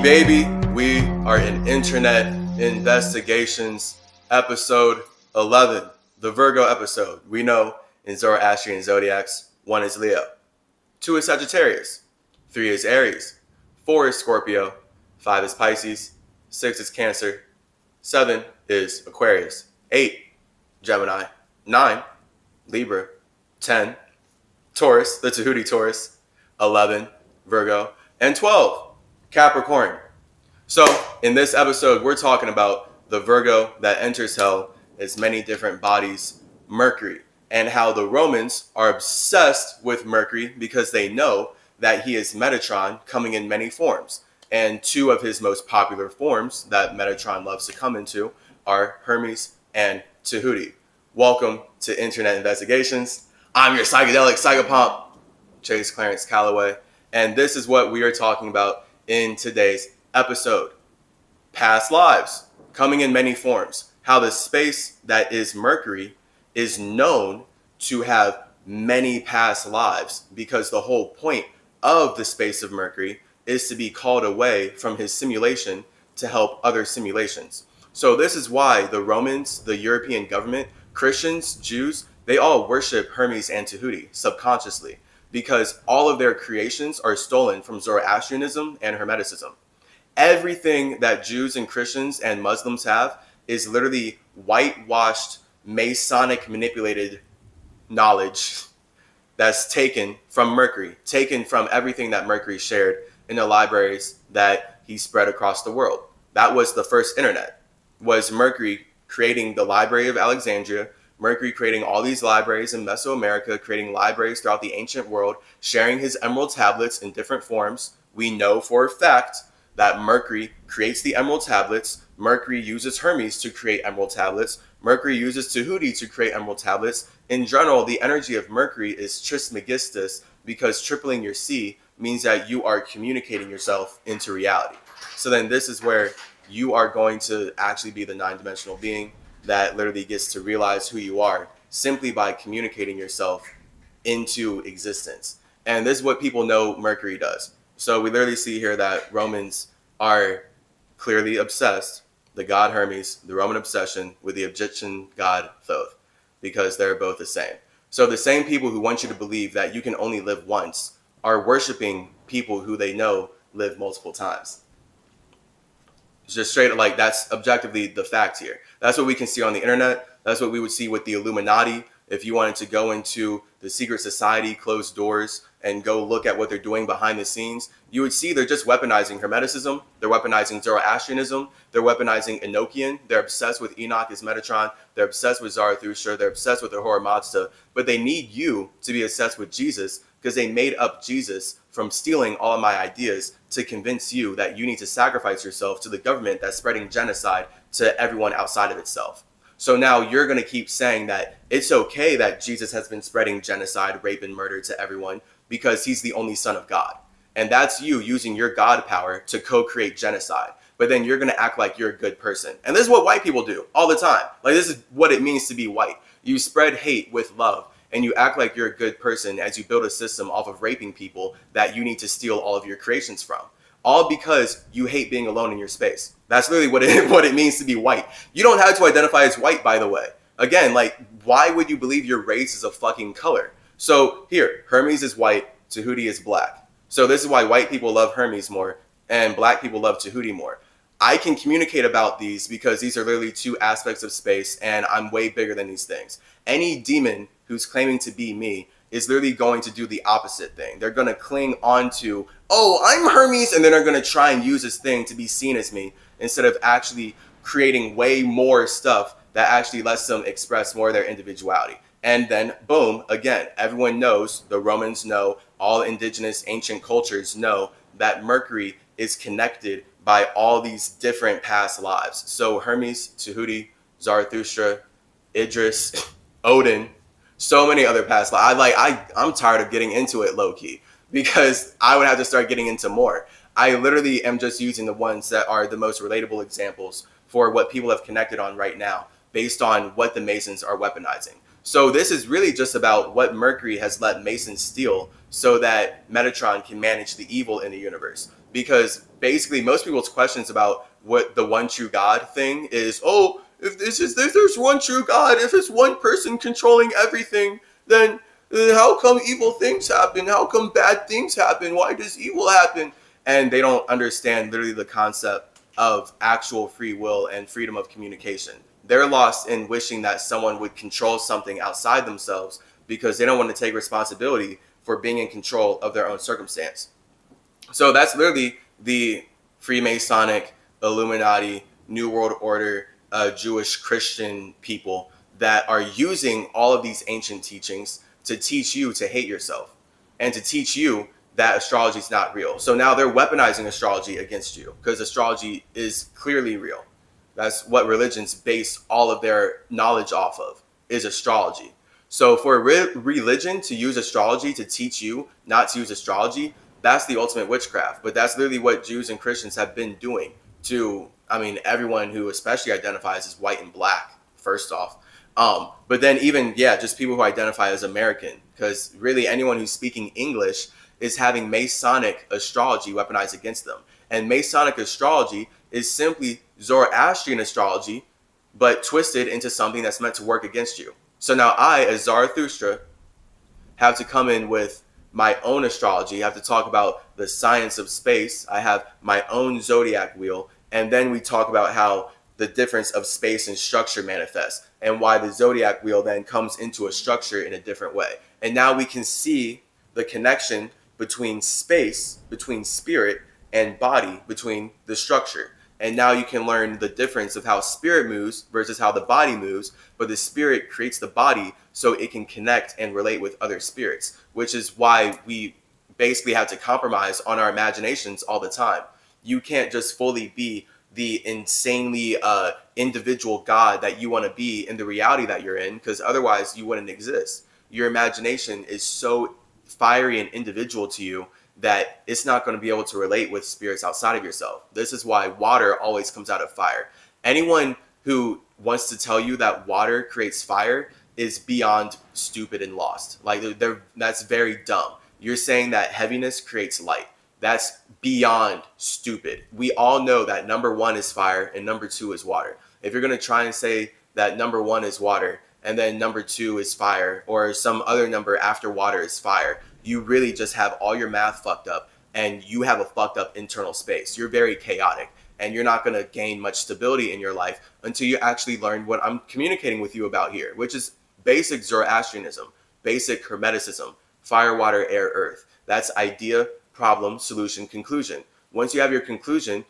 baby. We are in Internet Investigations, episode 11, the Virgo episode. We know in Zoroastrian zodiacs, 1 is Leo, 2 is Sagittarius, 3 is Aries, 4 is Scorpio, 5 is Pisces, 6 is Cancer, 7 is Aquarius, 8, Gemini, 9, Libra, 10, Taurus, the Tehuti Taurus, 11, Virgo, and 12, Capricorn. So in this episode, we're talking about the Virgo that enters hell as many different bodies, Mercury, and how the Romans are obsessed with Mercury because they know that he is Metatron coming in many forms. And 2 of his most popular forms that Metatron loves to come into are Hermes and Tehuti. Welcome to Internet Investigations. I'm your psychedelic psychopomp, Chase Clarence Calloway, and this is what we are talking about in today's episode. Past lives, coming in many forms. How the space that is Mercury is known to have many past lives because the whole point of the space of Mercury is to be called away from his simulation to help other simulations. So this is why the Romans, the European government, Christians, Jews, they all worship Hermes and Tehuti subconsciously because all of their creations are stolen from Zoroastrianism and Hermeticism. Everything that Jews and Christians and Muslims have is literally whitewashed, Masonic manipulated knowledge that's taken from Mercury, taken from everything that Mercury shared in the libraries that he spread across the world. That was the first internet, was Mercury creating the Library of Alexandria, Mercury creating all these libraries in Mesoamerica, creating libraries throughout the ancient world, sharing his emerald tablets in different forms. We know for a fact that Mercury creates the emerald tablets. Mercury uses Hermes to create emerald tablets. Mercury uses Tehuti to create emerald tablets. In general, the energy of Mercury is Trismegistus because tripling your C means that you are communicating yourself into reality. So then this is where you are going to actually be the 9-dimensional being that literally gets to realize who you are simply by communicating yourself into existence. And this is what people know Mercury does. So we literally see here that Romans are clearly obsessed, the god Hermes, the Roman obsession, with the Egyptian god Thoth, because they're both the same. So the same people who want you to believe that you can only live once are worshiping people who they know live multiple times. It's just straight, like, that's objectively the fact here. That's what we can see on the internet. That's what we would see with the Illuminati. If you wanted to go into the secret society, closed doors, and go look at what they're doing behind the scenes, you would see they're just weaponizing Hermeticism. They're weaponizing Zoroastrianism. They're weaponizing Enochian. They're obsessed with Enoch as Metatron. They're obsessed with Zarathustra. They're obsessed with the Ahura Mazda. But they need you to be obsessed with Jesus because they made up Jesus from stealing all of my ideas to convince you that you need to sacrifice yourself to the government that's spreading genocide to everyone outside of itself. So now you're going to keep saying that it's okay that Jesus has been spreading genocide, rape, and murder to everyone because he's the only son of God. And that's you using your God power to co-create genocide. But then you're going to act like you're a good person. And this is what white people do all the time. Like, this is what it means to be white. You spread hate with love. And you act like you're a good person as you build a system off of raping people that you need to steal all of your creations from. All because you hate being alone in your space. That's literally what it means to be white. You don't have to identify as white, by the way. Again, like, why would you believe your race is a fucking color? So here, Hermes is white, Tehuti is black. So this is why white people love Hermes more and black people love Tehuti more. I can communicate about these because these are literally 2 aspects of space and I'm way bigger than these things. Any demon who's claiming to be me is literally going to do the opposite thing. They're going to cling on to, oh, I'm Hermes, and then they're going to try and use this thing to be seen as me instead of actually creating way more stuff that actually lets them express more of their individuality. And then, boom, again, everyone knows, the Romans know, all indigenous ancient cultures know that Mercury is connected by all these different past lives. So Hermes, Tehuti, Zarathustra, Idris, Odin, so many other past lives. I'm tired of getting into it low key because I would have to start getting into more. I literally am just using the ones that are the most relatable examples for what people have connected on right now based on what the Masons are weaponizing. So this is really just about what Mercury has let Masons steal so that Metatron can manage the evil in the universe. Because basically most people's questions about what the one true God thing is, oh, if there's one true God, if it's one person controlling everything, then how come evil things happen? How come bad things happen? Why does evil happen? And they don't understand literally the concept of actual free will and freedom of communication. They're lost in wishing that someone would control something outside themselves because they don't want to take responsibility for being in control of their own circumstance. So that's literally the Freemasonic, Illuminati, New World Order, Jewish Christian people that are using all of these ancient teachings to teach you to hate yourself and to teach you that astrology is not real. So now they're weaponizing astrology against you because astrology is clearly real. That's what religions base all of their knowledge off of, is astrology. So for religion to use astrology to teach you not to use astrology, that's the ultimate witchcraft. But that's literally what Jews and Christians have been doing to, everyone who especially identifies as white and black, first off. But then even, just people who identify as American, because really anyone who's speaking English is having Masonic astrology weaponized against them. And Masonic astrology is simply Zoroastrian astrology, but twisted into something that's meant to work against you. So now I, as Zarathustra, have to come in with my own astrology. I have to talk about the science of space. I have my own zodiac wheel. And then we talk about how the difference of space and structure manifests and why the zodiac wheel then comes into a structure in a different way. And now we can see the connection between space, between spirit, and body, between the structure. And now you can learn the difference of how spirit moves versus how the body moves, but the spirit creates the body so it can connect and relate with other spirits, which is why we basically have to compromise on our imaginations all the time. You can't just fully be the insanely individual God that you want to be in the reality that you're in, because otherwise you wouldn't exist. Your imagination is so fiery and individual to you that it's not going to be able to relate with spirits outside of yourself. This is why water always comes out of fire. Anyone who wants to tell you that water creates fire is beyond stupid and lost. Like that's very dumb. You're saying that heaviness creates light. That's beyond stupid. We all know that number one is fire and number two is water. If you're going to try and say that number one is water and then number two is fire, or some other number after water is fire, you really just have all your math fucked up and you have a fucked up internal space. You're very chaotic and you're not going to gain much stability in your life until you actually learn what I'm communicating with you about here, which is basic Zoroastrianism, basic Hermeticism, fire, water, air, earth. That's idea, problem, solution, conclusion. Once you have your conclusion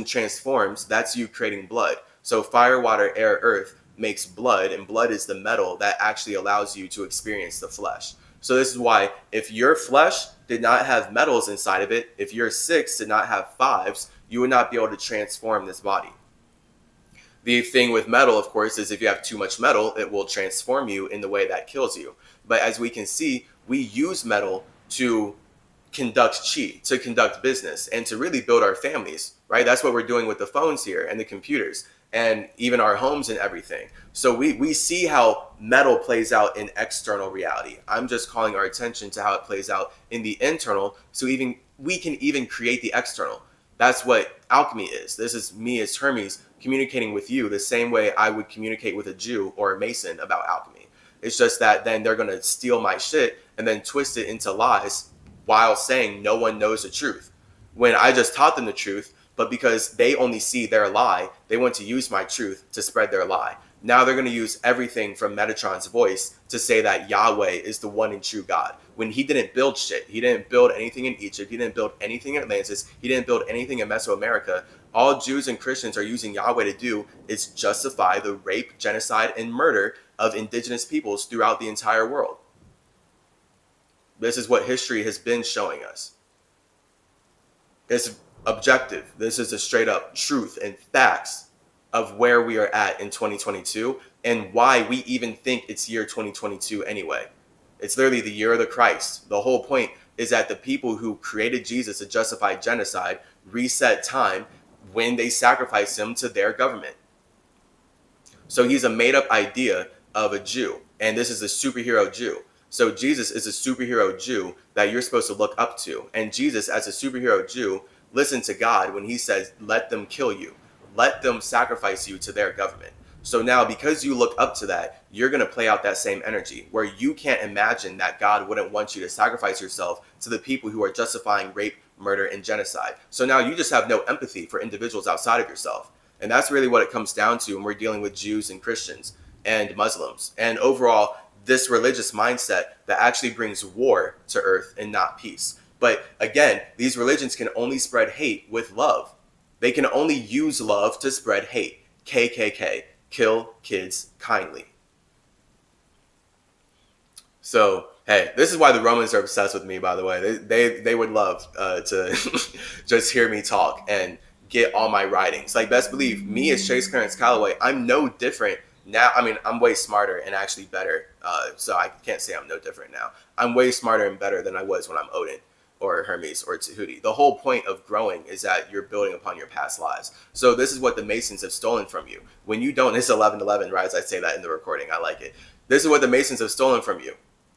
transforms. That's you creating blood. So fire, water, air, earth makes blood, and blood is the metal that actually allows you to experience the flesh. So this is why if your flesh did not have metals inside of it, if your 6 did not have 5s, you would not be able to transform this body. The thing with metal, of course, is if you have too much metal, it will transform you in the way that kills you. But as we can see, we use metal to conduct chi, to conduct business, and to really build our families, right? That's what we're doing with the phones here and the computers and even our homes and everything. So we see how metal plays out in external reality. I'm just calling our attention to how it plays out in the internal, so we can even create the external. That's what alchemy is. This is me as Hermes communicating with you the same way I would communicate with a Jew or a Mason about alchemy. It's just that then they're going to steal my shit and then twist it into lies while saying no one knows the truth, when I just taught them the truth. But because they only see their lie, they want to use my truth to spread their lie. Now they're going to use everything from Metatron's voice to say that Yahweh is the one and true God, when he didn't build shit. He didn't build anything in Egypt. He didn't build anything in Atlantis. He didn't build anything in Mesoamerica. All Jews and Christians are using Yahweh to do is justify the rape, genocide, and murder of indigenous peoples throughout the entire world. This is what history has been showing us. It's objective. This is a straight up truth and facts of where we are at in 2022 and why we even think it's year 2022 anyway. It's literally the year of the Christ. The whole point is that the people who created Jesus to justify genocide reset time when they sacrificed him to their government. So he's a made up idea of a Jew, and this is a superhero Jew. So Jesus is a superhero Jew that you're supposed to look up to. And Jesus, as a superhero Jew, listened to God when he says, let them kill you. Let them sacrifice you to their government. So now, because you look up to that, you're going to play out that same energy where you can't imagine that God wouldn't want you to sacrifice yourself to the people who are justifying rape, murder, and genocide. So now you just have no empathy for individuals outside of yourself. And that's really what it comes down to when we're dealing with Jews and Christians and Muslims. And overall, this religious mindset that actually brings war to earth and not peace. But again, these religions can only spread hate with love. They can only use love to spread hate. KKK, kill kids kindly. So, hey, this is why the Romans are obsessed with me, by the way. They would love to just hear me talk and get all my writings. Like, best believe, me as Chase Clarence Calloway, I'm no different now. I mean, I'm way smarter and actually better. So I can't say I'm no different now. I'm way smarter and better than I was when I'm Odin or Hermes or Tehuti. The whole point of growing is that you're building upon your past lives. So this is what the Masons have stolen from you. When you don't, it's 11:11, right? As I say that in the recording, I like it. This is what the Masons have stolen from you.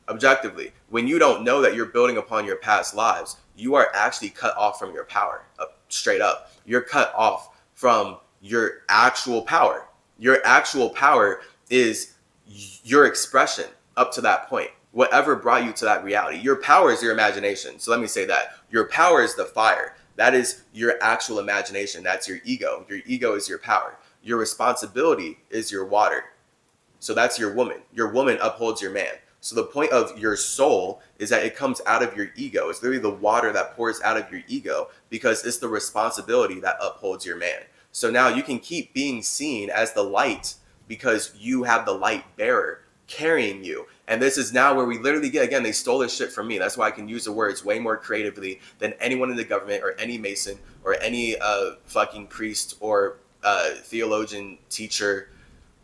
Objectively, when you don't know that you're building upon your past lives, you are actually cut off from your power. Straight up, you're cut off from your actual power. Your actual power is your expression up to that point. Whatever brought you to that reality. Your power is your imagination. So let me say that. Your power is the fire. That is your actual imagination. That's your ego. Your ego is your power. Your responsibility is your water. So that's your woman. Your woman upholds your man. So the point of your soul is that it comes out of your ego. It's literally the water that pours out of your ego because it's the responsibility that upholds your man. So now you can keep being seen as the light because you have the light bearer carrying you. And this is now where we literally get, again, they stole this shit from me. That's why I can use the words way more creatively than anyone in the government or any Mason or any fucking priest or theologian, teacher,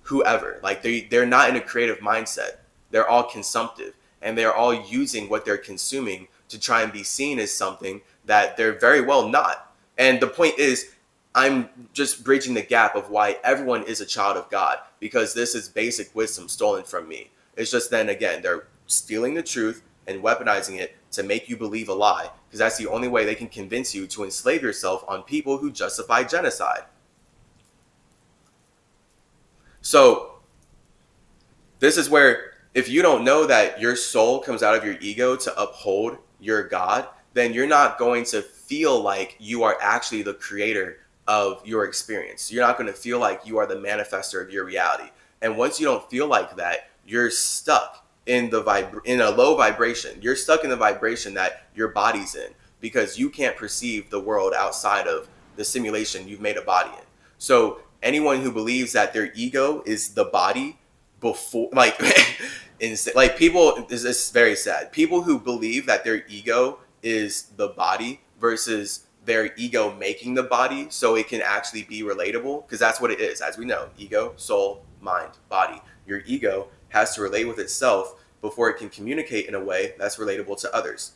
whoever. Like they're not in a creative mindset. They're all consumptive, and they're all using what they're consuming to try and be seen as something that they're very well not. And the point is, I'm just bridging the gap of why everyone is a child of God, because this is basic wisdom stolen from me. It's just then again, they're stealing the truth and weaponizing it to make you believe a lie, because that's the only way they can convince you to enslave yourself on people who justify genocide. So this is where, if you don't know that your soul comes out of your ego to uphold your God, then you're not going to feel like you are actually the creator of your experience. You're not going to feel like you are the manifester of your reality. And once you don't feel like that, you're stuck in in a low vibration. You're stuck in the vibration that your body's in because you can't perceive the world outside of the simulation you've made a body in. So anyone who believes that their ego is the body before, like, like people, this is very sad. People who believe that their ego is the body versus their ego making the body so it can actually be relatable, because that's what it is. As we know, ego, soul, mind, body. Your ego has to relate with itself before it can communicate in a way that's relatable to others.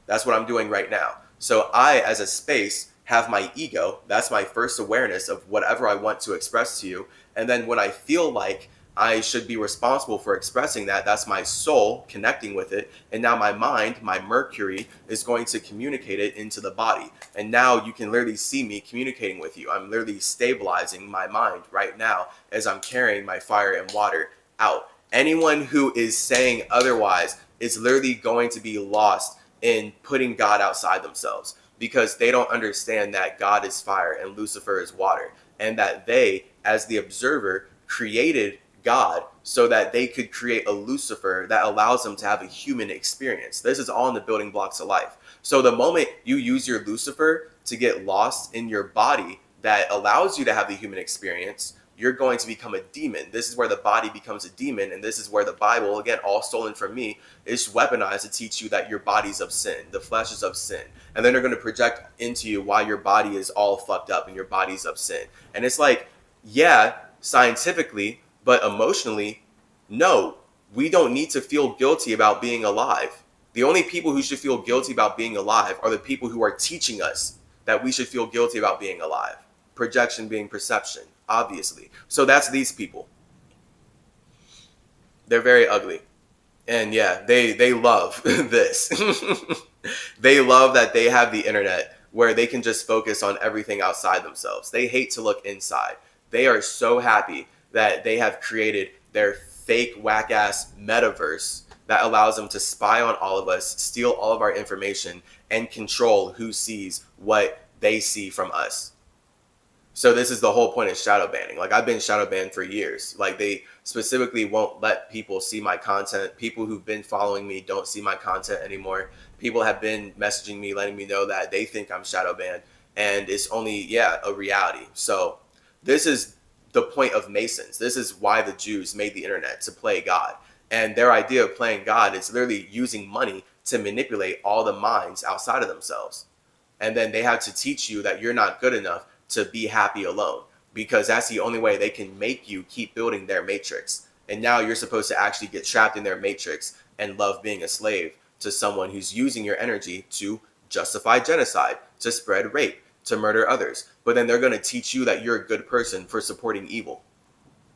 That's what I'm doing right now. So I, as a space, have my ego. That's my first awareness of whatever I want to express to you. And then when I feel like I should be responsible for expressing that, that's my soul connecting with it. And now my mind, my Mercury, is going to communicate it into the body. And now you can literally see me communicating with you. I'm literally stabilizing my mind right now as I'm carrying my fire and water out. Anyone who is saying otherwise is literally going to be lost in putting God outside themselves, because they don't understand that God is fire and Lucifer is water, and that they, as the observer, created God so that they could create a Lucifer that allows them to have a human experience. This is all in the building blocks of life. So the moment you use your Lucifer to get lost in your body that allows you to have the human experience, you're going to become a demon. This is where the body becomes a demon, and this is where the Bible, again, all stolen from me, is weaponized to teach you that your body's of sin, the flesh is of sin. And then they're going to project into you why your body is all fucked up and your body's of sin. And it's like, yeah, scientifically, but emotionally, no, we don't need to feel guilty about being alive. The only people who should feel guilty about being alive are the people who are teaching us that we should feel guilty about being alive. Projection being perception, obviously. So that's these people. They're very ugly. And yeah, they love this. They love that they have the internet where they can just focus on everything outside themselves. They hate to look inside. They are so happy that they have created their fake whack ass metaverse that allows them to spy on all of us, steal all of our information, and control who sees what they see from us. So this is the whole point of shadow banning. Like, I've been shadow banned for years. Like, they specifically won't let people see my content. People who've been following me don't see my content anymore. People have been messaging me, letting me know that they think I'm shadow banned, and it's only, yeah, a reality. So this is the point of Masons. This is why the Jews made the internet, to play God. And their idea of playing God is literally using money to manipulate all the minds outside of themselves. And then they have to teach you that you're not good enough to be happy alone, because that's the only way they can make you keep building their matrix. And now you're supposed to actually get trapped in their matrix and love being a slave to someone who's using your energy to justify genocide, to spread rape, to murder others. But then they're going to teach you that you're a good person for supporting evil.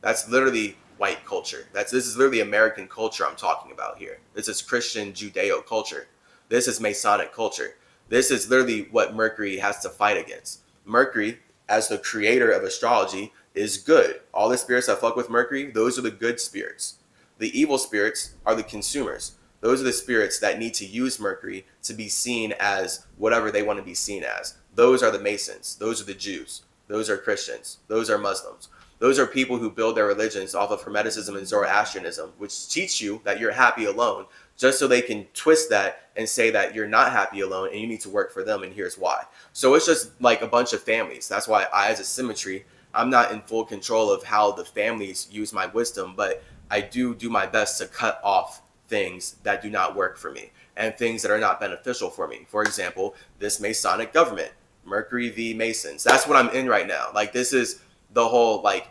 That's literally white culture. This is literally American culture I'm talking about here. This is Christian Judeo culture. This is Masonic culture. This is literally what Mercury has to fight against. Mercury, as the creator of astrology, is good. All the spirits that fuck with Mercury, those are the good spirits. The evil spirits are the consumers. Those are the spirits that need to use Mercury to be seen as whatever they want to be seen as. Those are the Masons. Those are the Jews. Those are Christians. Those are Muslims. Those are people who build their religions off of Hermeticism and Zoroastrianism, which teach you that you're happy alone, just so they can twist that and say that you're not happy alone and you need to work for them, and here's why. So it's just like a bunch of families. That's why I, as a symmetry, I'm not in full control of how the families use my wisdom, but I do my best to cut off things that do not work for me and things that are not beneficial for me. For example, this Masonic government, Mercury v. Masons. That's what I'm in right now. Like, this is the whole like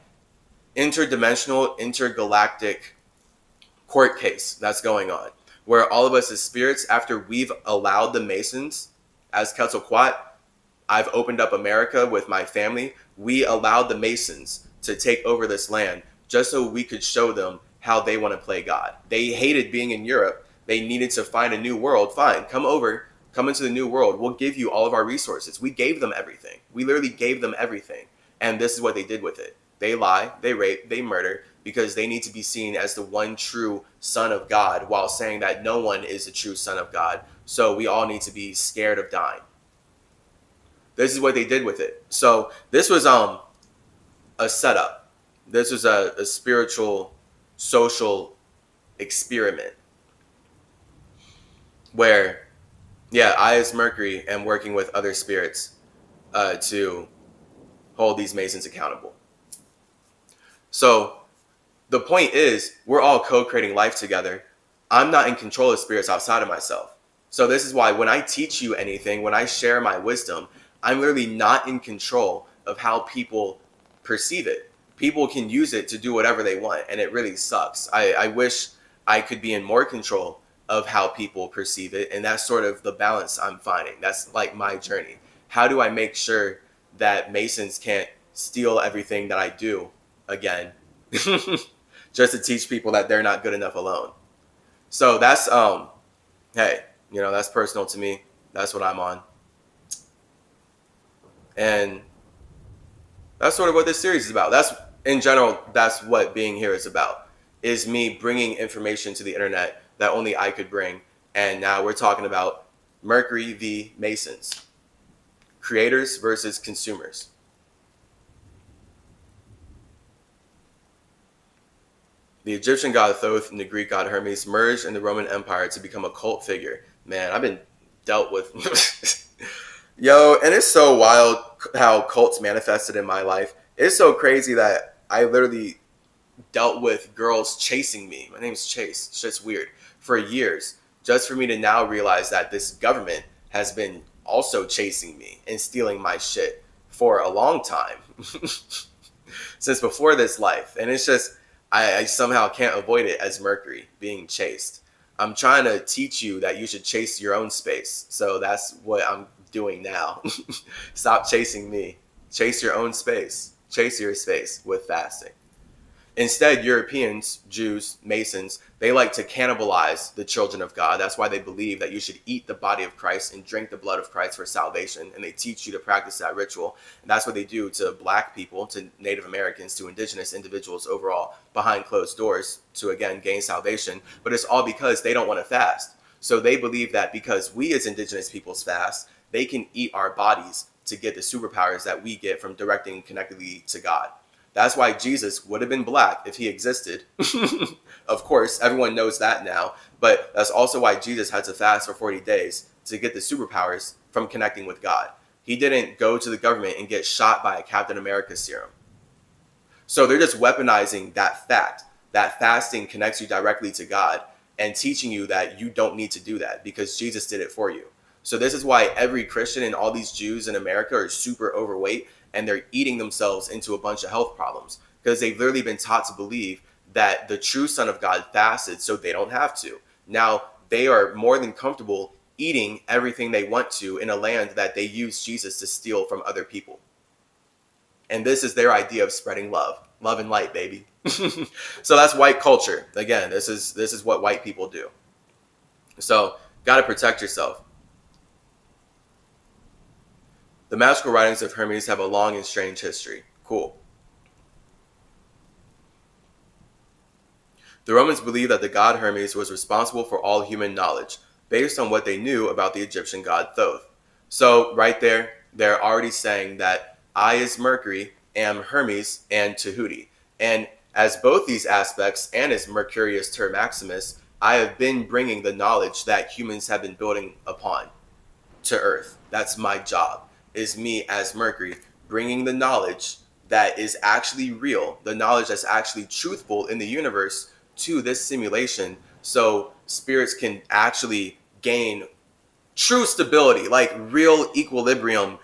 interdimensional, intergalactic court case that's going on, where all of us as spirits, after we've allowed the Masons, as Quetzalcoatl, I've opened up America with my family. We allowed the Masons to take over this land just so we could show them how they want to play God. They hated being in Europe. They needed to find a new world. Fine, come over, come into the new world. We'll give you all of our resources. We gave them everything. We literally gave them everything. And this is what they did with it. They lie, they rape, they murder, because they need to be seen as the one true son of God, while saying that no one is the true son of God. So we all need to be scared of dying. This is what they did with it. So this was a setup. This was a spiritual, social experiment where, yeah, I as Mercury am working with other spirits to hold these Masons accountable. So the point is, we're all co-creating life together. I'm not in control of spirits outside of myself. So this is why when I teach you anything, when I share my wisdom, I'm literally not in control of how people perceive it. People can use it to do whatever they want, and it really sucks. I wish I could be in more control of how people perceive it, and that's sort of the balance I'm finding. That's like my journey. How do I make sure that Masons can't steal everything that I do again just to teach people that they're not good enough alone? So that's hey, that's personal to me. That's what I'm on. And that's sort of what this series is about. That's, in general, that's what being here is about, is me bringing information to the internet that only I could bring. And now we're talking about Mercury v. Masons, creators versus consumers. The Egyptian god Thoth and the Greek god Hermes merged in the Roman Empire to become a cult figure. Man, I've been dealt with. Yo, and it's so wild how cults manifested in my life. It's so crazy that I literally dealt with girls chasing me. My name's Chase. It's just weird. For years, just for me to now realize that this government has been also chasing me and stealing my shit for a long time. Since before this life. And it's just, I somehow can't avoid it as Mercury being chased. I'm trying to teach you that you should chase your own space. So that's what I'm doing now. Stop chasing me. Chase your own space. Chase your space with fasting. Instead, Europeans, Jews, Masons, they like to cannibalize the children of God. That's why they believe that you should eat the body of Christ and drink the blood of Christ for salvation. And they teach you to practice that ritual. And that's what they do to black people, to Native Americans, to indigenous individuals overall behind closed doors to, again, gain salvation. But it's all because they don't want to fast. So they believe that because we as indigenous peoples fast, they can eat our bodies to get the superpowers that we get from directing connectedly to God. That's why Jesus would have been black if he existed. Of course, everyone knows that now. But that's also why Jesus had to fast for 40 days to get the superpowers from connecting with God. He didn't go to the government and get shot by a Captain America serum. So they're just weaponizing that fact, that fasting connects you directly to God, and teaching you that you don't need to do that because Jesus did it for you. So this is why every Christian and all these Jews in America are super overweight, and they're eating themselves into a bunch of health problems because they've literally been taught to believe that the true Son of God fasted so they don't have to. Now they are more than comfortable eating everything they want to in a land that they use Jesus to steal from other people. And this is their idea of spreading love and light, baby. So that's white culture. Again, this is what white people do. So got to protect yourself. The magical writings of Hermes have a long and strange history. Cool. The Romans believed that the god Hermes was responsible for all human knowledge, based on what they knew about the Egyptian god Thoth. So right there, they're already saying that I, as Mercury, am Hermes and Tehuti. And as both these aspects, and as Mercury as Ter Maximus, I have been bringing the knowledge that humans have been building upon to Earth. That's my job. Is me as Mercury bringing the knowledge that is actually real, the knowledge that's actually truthful in the universe to this simulation, so spirits can actually gain true stability, like real equilibrium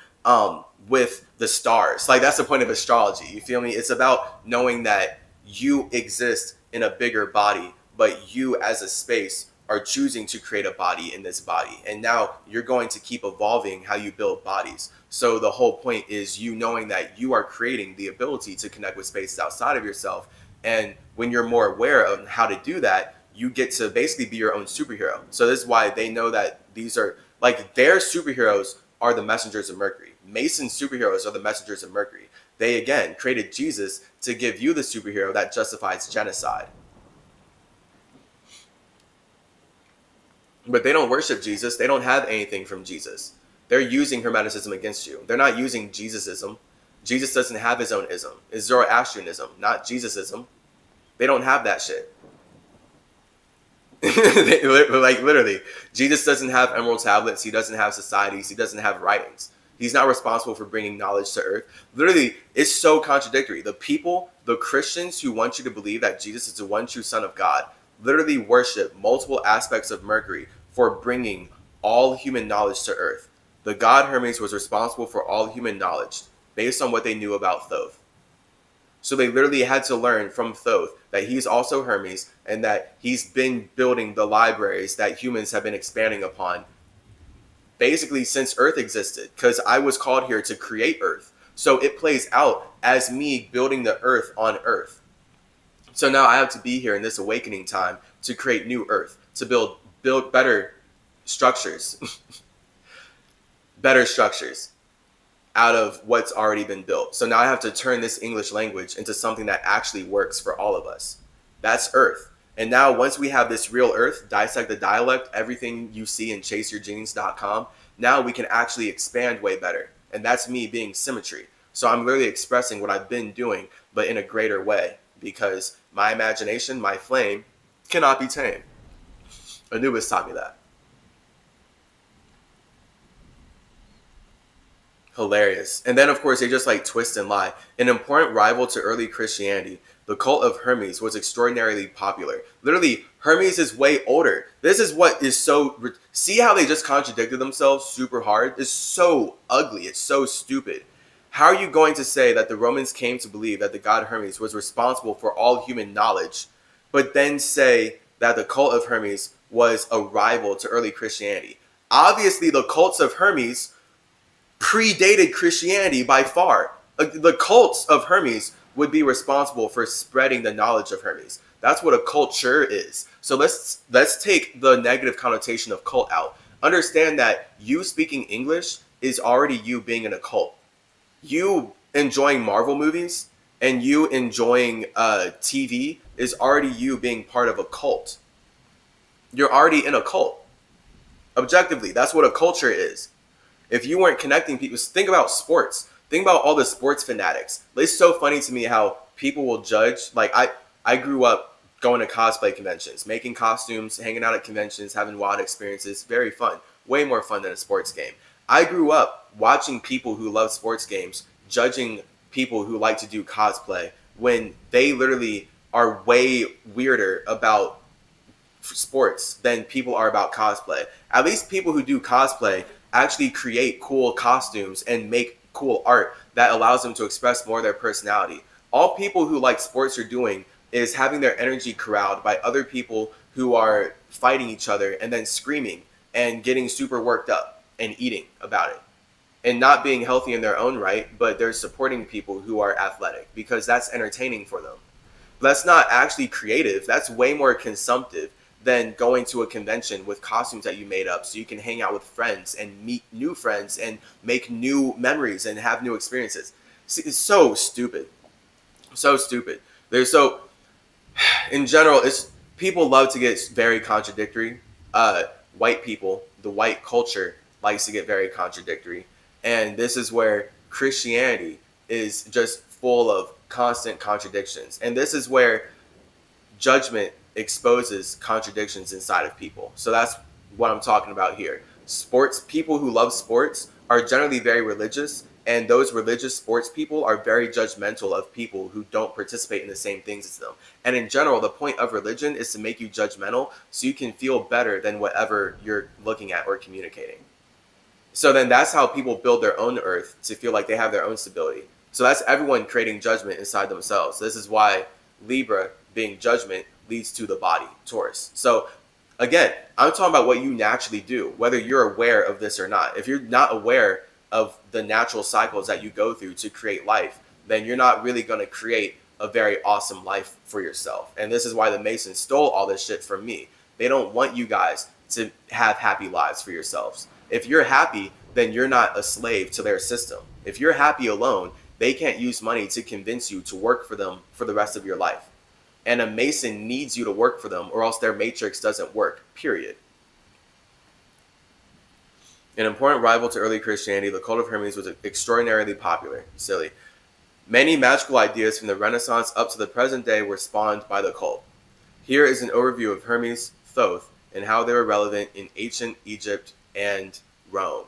with the stars. Like that's the point of astrology. You feel me? It's about knowing that you exist in a bigger body, but you as a space are choosing to create a body in this body. And now you're going to keep evolving how you build bodies. So the whole point is you knowing that you are creating the ability to connect with spaces outside of yourself. And when you're more aware of how to do that, you get to basically be your own superhero. So this is why they know that these are like their superheroes are the messengers of Mercury. Mason's superheroes are the messengers of Mercury. They again created Jesus to give you the superhero that justifies genocide. But they don't worship Jesus. They don't have anything from Jesus. They're using Hermeticism against you. They're not using Jesusism. Jesus doesn't have his own ism. It's Zoroastrianism, not Jesusism. They don't have that shit. Like literally, Jesus doesn't have emerald tablets. He doesn't have societies. He doesn't have writings. He's not responsible for bringing knowledge to Earth. Literally, it's so contradictory. The people, the Christians who want you to believe that Jesus is the one true Son of God, literally worship multiple aspects of Mercury for bringing all human knowledge to Earth. The god Hermes was responsible for all human knowledge based on what they knew about Thoth. So they literally had to learn from Thoth that he's also Hermes and that he's been building the libraries that humans have been expanding upon basically since Earth existed, because I was called here to create Earth. So it plays out as me building the Earth on Earth. So now I have to be here in this awakening time to create new Earth, to build better structures, better structures out of what's already been built. So now I have to turn this English language into something that actually works for all of us. That's Earth. And now once we have this real Earth, dissect the dialect, everything you see in chaseyourgenes.com, now we can actually expand way better. And that's me being symmetry. So I'm literally expressing what I've been doing, but in a greater way, because my imagination, my flame, cannot be tamed. Anubis taught me that. Hilarious. And then, of course, they just like twist and lie. An important rival to early Christianity, the cult of Hermes was extraordinarily popular. Literally, Hermes is way older. This is what is so... See how they just contradicted themselves super hard? It's so ugly. It's so stupid. How are you going to say that the Romans came to believe that the god Hermes was responsible for all human knowledge, but then say that the cult of Hermes was a rival to early Christianity? Obviously, the cults of Hermes predated Christianity by far. The cults of Hermes would be responsible for spreading the knowledge of Hermes. That's what a culture is. So let's take the negative connotation of cult out. Understand that you speaking English is already you being in a cult. You enjoying Marvel movies and you enjoying TV is already you being part of a cult. You're already in a cult. Objectively, that's what a culture is. If you weren't connecting people, think about sports. Think about all the sports fanatics. It's so funny to me how people will judge. Like I grew up going to cosplay conventions, making costumes, hanging out at conventions, having wild experiences. Very fun. Way more fun than a sports game. I grew up watching people who love sports games judging people who like to do cosplay when they literally are way weirder about sports than people are about cosplay. At least people who do cosplay actually create cool costumes and make cool art that allows them to express more of their personality. All people who like sports are doing is having their energy corralled by other people who are fighting each other and then screaming and getting super worked up and eating about it and not being healthy in their own right, but they're supporting people who are athletic because that's entertaining for them. That's not actually creative. That's way more consumptive than going to a convention with costumes that you made up so you can hang out with friends and meet new friends and make new memories and have new experiences. See, it's so stupid. So stupid. In general, people love to get very contradictory. White people, the white culture likes to get very contradictory. And this is where Christianity is just full of constant contradictions. And this is where judgment exposes contradictions inside of people. So that's what I'm talking about here. People who love sports are generally very religious, and those religious sports people are very judgmental of people who don't participate in the same things as them. And in general, the point of religion is to make you judgmental so you can feel better than whatever you're looking at or communicating. So then that's how people build their own earth to feel like they have their own stability. So that's everyone creating judgment inside themselves. This is why Libra being judgment leads to the body, Taurus. So again, I'm talking about what you naturally do, whether you're aware of this or not. If you're not aware of the natural cycles that you go through to create life, then you're not really going to create a very awesome life for yourself. And this is why the Masons stole all this shit from me. They don't want you guys to have happy lives for yourselves. If you're happy, then you're not a slave to their system. If you're happy alone, they can't use money to convince you to work for them for the rest of your life. And a Mason needs you to work for them or else their matrix doesn't work, period. An important rival to early Christianity, the Cult of Hermes was extraordinarily popular. Silly. Many magical ideas from the Renaissance up to the present day were spawned by the cult. Here is an overview of Hermes, Thoth, and how they were relevant in ancient Egypt and Rome.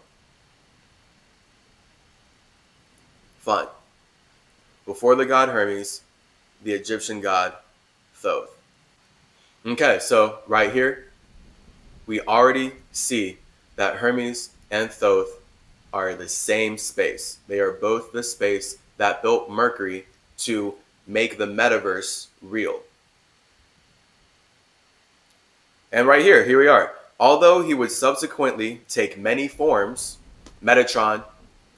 Fun. Before the god Hermes, the Egyptian god Thoth. Okay, so right here, we already see that Hermes and Thoth are the same space. They are both the space that built Mercury to make the metaverse real. And right here we are. Although he would subsequently take many forms, Metatron,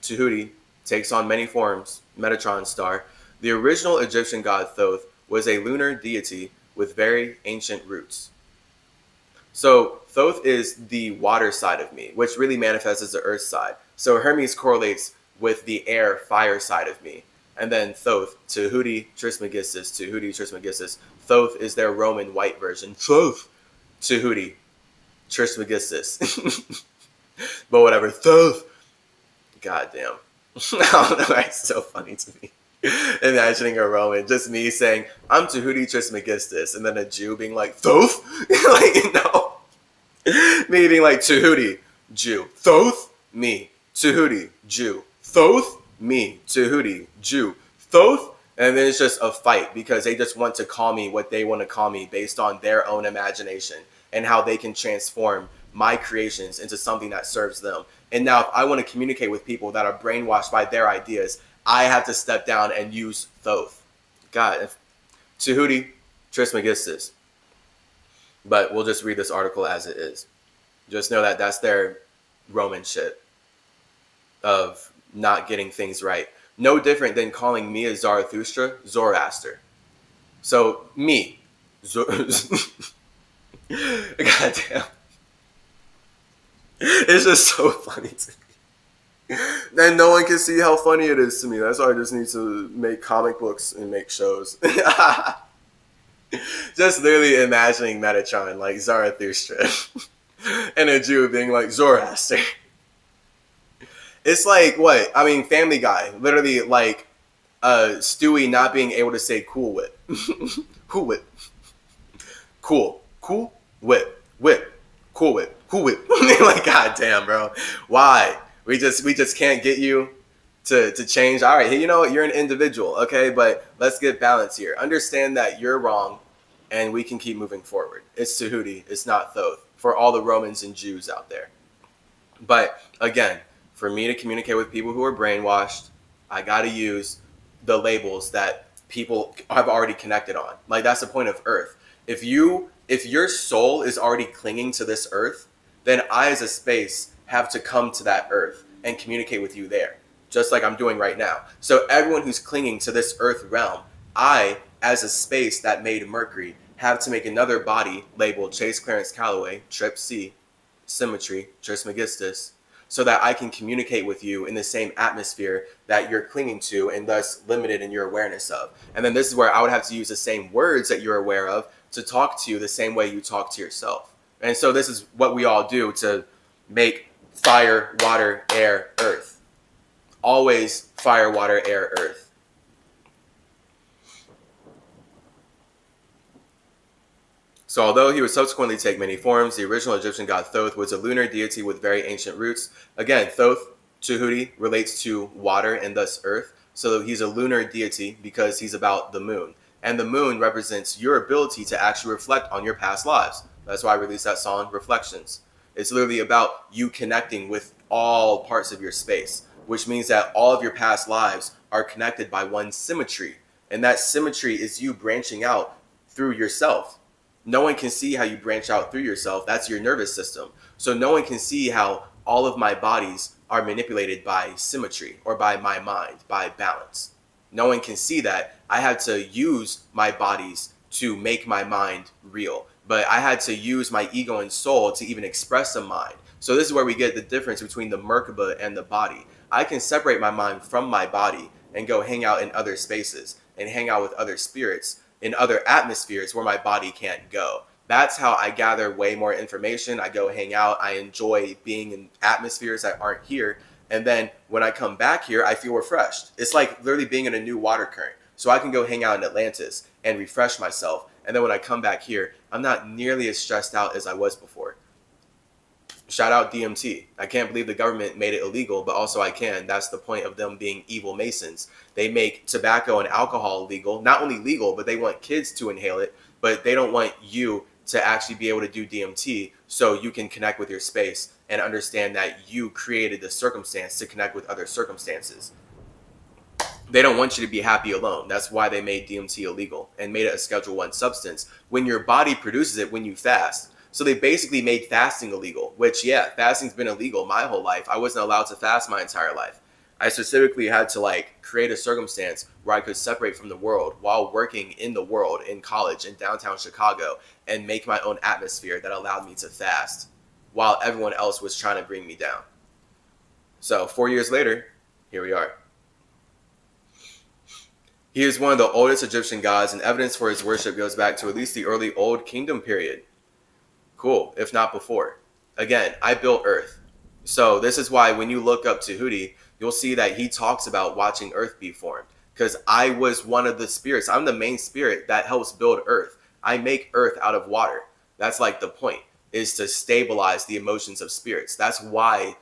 Tehuti, takes on many forms, Metatron star, the original Egyptian god Thoth was a lunar deity with very ancient roots. So Thoth is the water side of me, which really manifests as the earth side. So Hermes correlates with the air, fire side of me. And then Thoth, Tehuti Trismegistus. Thoth is their Roman white version. Thoth, Tehuti Trismegistus. But whatever, Thoth. Goddamn. I don't know, it's so funny to me. Imagining a Roman, just me saying, I'm Tehuti Trismegistus, and then a Jew being like, Thoth? Like, no. Me being like, Tehuti, Jew. Thoth? Me. Tehuti, Jew. Thoth? Me. Tehuti, Jew. Thoth? And then it's just a fight because they just want to call me what they want to call me based on their own imagination and how they can transform my creations into something that serves them. And now if I want to communicate with people that are brainwashed by their ideas, I have to step down and use Thoth. God, Tehuti Trismegistus. But we'll just read this article as it is. Just know that that's their Roman shit of not getting things right. No different than calling me a Zarathustra, Zoroaster. So me, goddamn, it's just so funny to me. And no one can see how funny it is to me. That's why I just need to make comic books and make shows. Just literally imagining Metatron like Zarathustra and a Jew being like Zoroaster. It's like what? I mean, Family Guy. Literally like Stewie not being able to say Cool Whip. Cool Whip. Cool. Cool Whip. Whip. Cool Whip. Cool Whip. Like, goddamn, bro. Why? We just can't get you to change. All right, you know what? You're an individual, okay? But let's get balance here. Understand that you're wrong, and we can keep moving forward. It's Tehuti. It's not Thoth. For all the Romans and Jews out there. But again, for me to communicate with people who are brainwashed, I got to use the labels that people have already connected on. Like, that's the point of Earth. If your soul is already clinging to this Earth, then I as a space have to come to that Earth and communicate with you there, just like I'm doing right now. So everyone who's clinging to this Earth realm, I, as a space that made Mercury, have to make another body labeled Chase Clarence Calloway, Trip C, Symmetry, Trismegistus, so that I can communicate with you in the same atmosphere that you're clinging to and thus limited in your awareness of. And then this is where I would have to use the same words that you're aware of to talk to you the same way you talk to yourself. And so this is what we all do to make fire, water, air, earth. Always fire, water, air, earth. So although he would subsequently take many forms, the original Egyptian god Thoth was a lunar deity with very ancient roots. Again, Thoth, Tehuti, relates to water and thus earth. So he's a lunar deity because he's about the moon. And the moon represents your ability to actually reflect on your past lives. That's why I released that song, Reflections. It's literally about you connecting with all parts of your space, which means that all of your past lives are connected by one symmetry. And that symmetry is you branching out through yourself. No one can see how you branch out through yourself. That's your nervous system. So no one can see how all of my bodies are manipulated by symmetry or by my mind, by balance. No one can see that. I had to use my bodies to make my mind real. But I had to use my ego and soul to even express a mind. So this is where we get the difference between the Merkaba and the body. I can separate my mind from my body and go hang out in other spaces and hang out with other spirits in other atmospheres where my body can't go. That's how I gather way more information. I go hang out. I enjoy being in atmospheres that aren't here. And then when I come back here, I feel refreshed. It's like literally being in a new water current. So I can go hang out in Atlantis and refresh myself. And then when I come back here, I'm not nearly as stressed out as I was before. Shout out DMT. I can't believe the government made it illegal, but also I can. That's the point of them being evil Masons. They make tobacco and alcohol legal. Not only legal, but they want kids to inhale it, but they don't want you to actually be able to do DMT so you can connect with your space and understand that you created the circumstance to connect with other circumstances. They don't want you to be happy alone. That's why they made DMT illegal and made it a Schedule 1 substance when your body produces it when you fast. So they basically made fasting illegal, which, yeah, fasting's been illegal my whole life. I wasn't allowed to fast my entire life. I specifically had to create a circumstance where I could separate from the world while working in the world in college in downtown Chicago and make my own atmosphere that allowed me to fast while everyone else was trying to bring me down. So 4 years later, here we are. He is one of the oldest Egyptian gods, and evidence for his worship goes back to at least the early Old Kingdom period. Cool, if not before. Again, I built Earth. So this is why when you look up Tehuti, you'll see that he talks about watching Earth be formed. Because I was one of the spirits. I'm the main spirit that helps build Earth. I make Earth out of water. That's the point, is to stabilize the emotions of spirits. That's why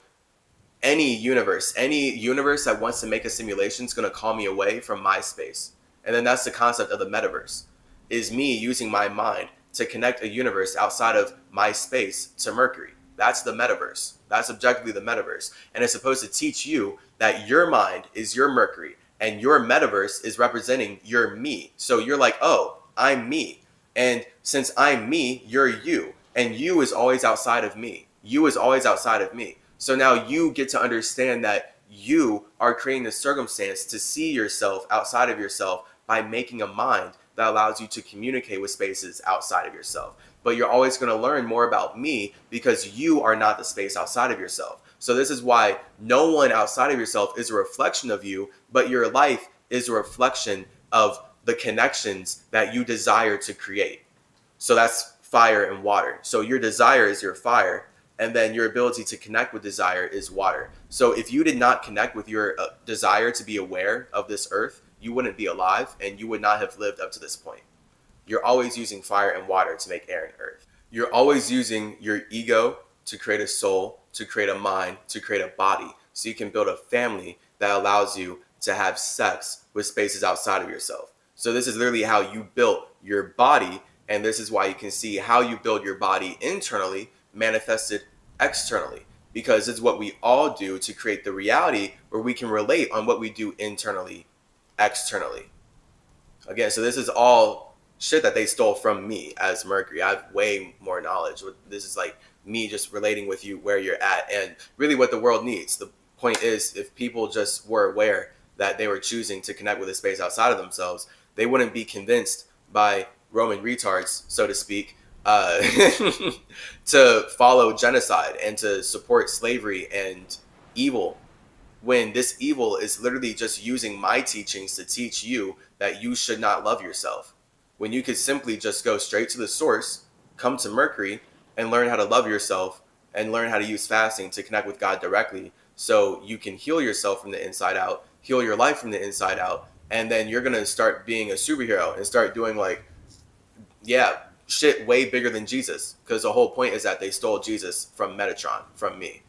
any universe that wants to make a simulation is going to call me away from my space. And then that's the concept of the metaverse, is me using my mind to connect a universe outside of my space to Mercury. That's the metaverse. That's objectively the metaverse. And it's supposed to teach you that your mind is your Mercury and your metaverse is representing your me. So you're like, oh, I'm me. And since I'm me, you're you. And you is always outside of me. You is always outside of me. So now you get to understand that you are creating the circumstance to see yourself outside of yourself by making a mind that allows you to communicate with spaces outside of yourself. But you're always going to learn more about me because you are not the space outside of yourself. So this is why no one outside of yourself is a reflection of you, but your life is a reflection of the connections that you desire to create. So that's fire and water. So your desire is your fire, and then your ability to connect with desire is water. So if you did not connect with your desire to be aware of this earth, you wouldn't be alive and you would not have lived up to this point. You're always using fire and water to make air and earth. You're always using your ego to create a soul, to create a mind, to create a body. So you can build a family that allows you to have sex with spaces outside of yourself. So this is literally how you built your body. And this is why you can see how you build your body internally manifested externally. Because it's what we all do to create the reality where we can relate on what we do internally, externally. Again, so this is all shit that they stole from me as Mercury. I have way more knowledge. This is like me just relating with you where you're at and really what the world needs. The point is, if people just were aware that they were choosing to connect with a space outside of themselves, they wouldn't be convinced by Roman retards, so to speak, to follow genocide and to support slavery and evil, when this evil is literally just using my teachings to teach you that you should not love yourself, when you could simply just go straight to the source, come to Mercury, and learn how to love yourself and learn how to use fasting to connect with God directly so you can heal yourself from the inside out, heal your life from the inside out, and then you're going to start being a superhero and start doing shit way bigger than Jesus, because the whole point is that they stole Jesus from Metatron, from me.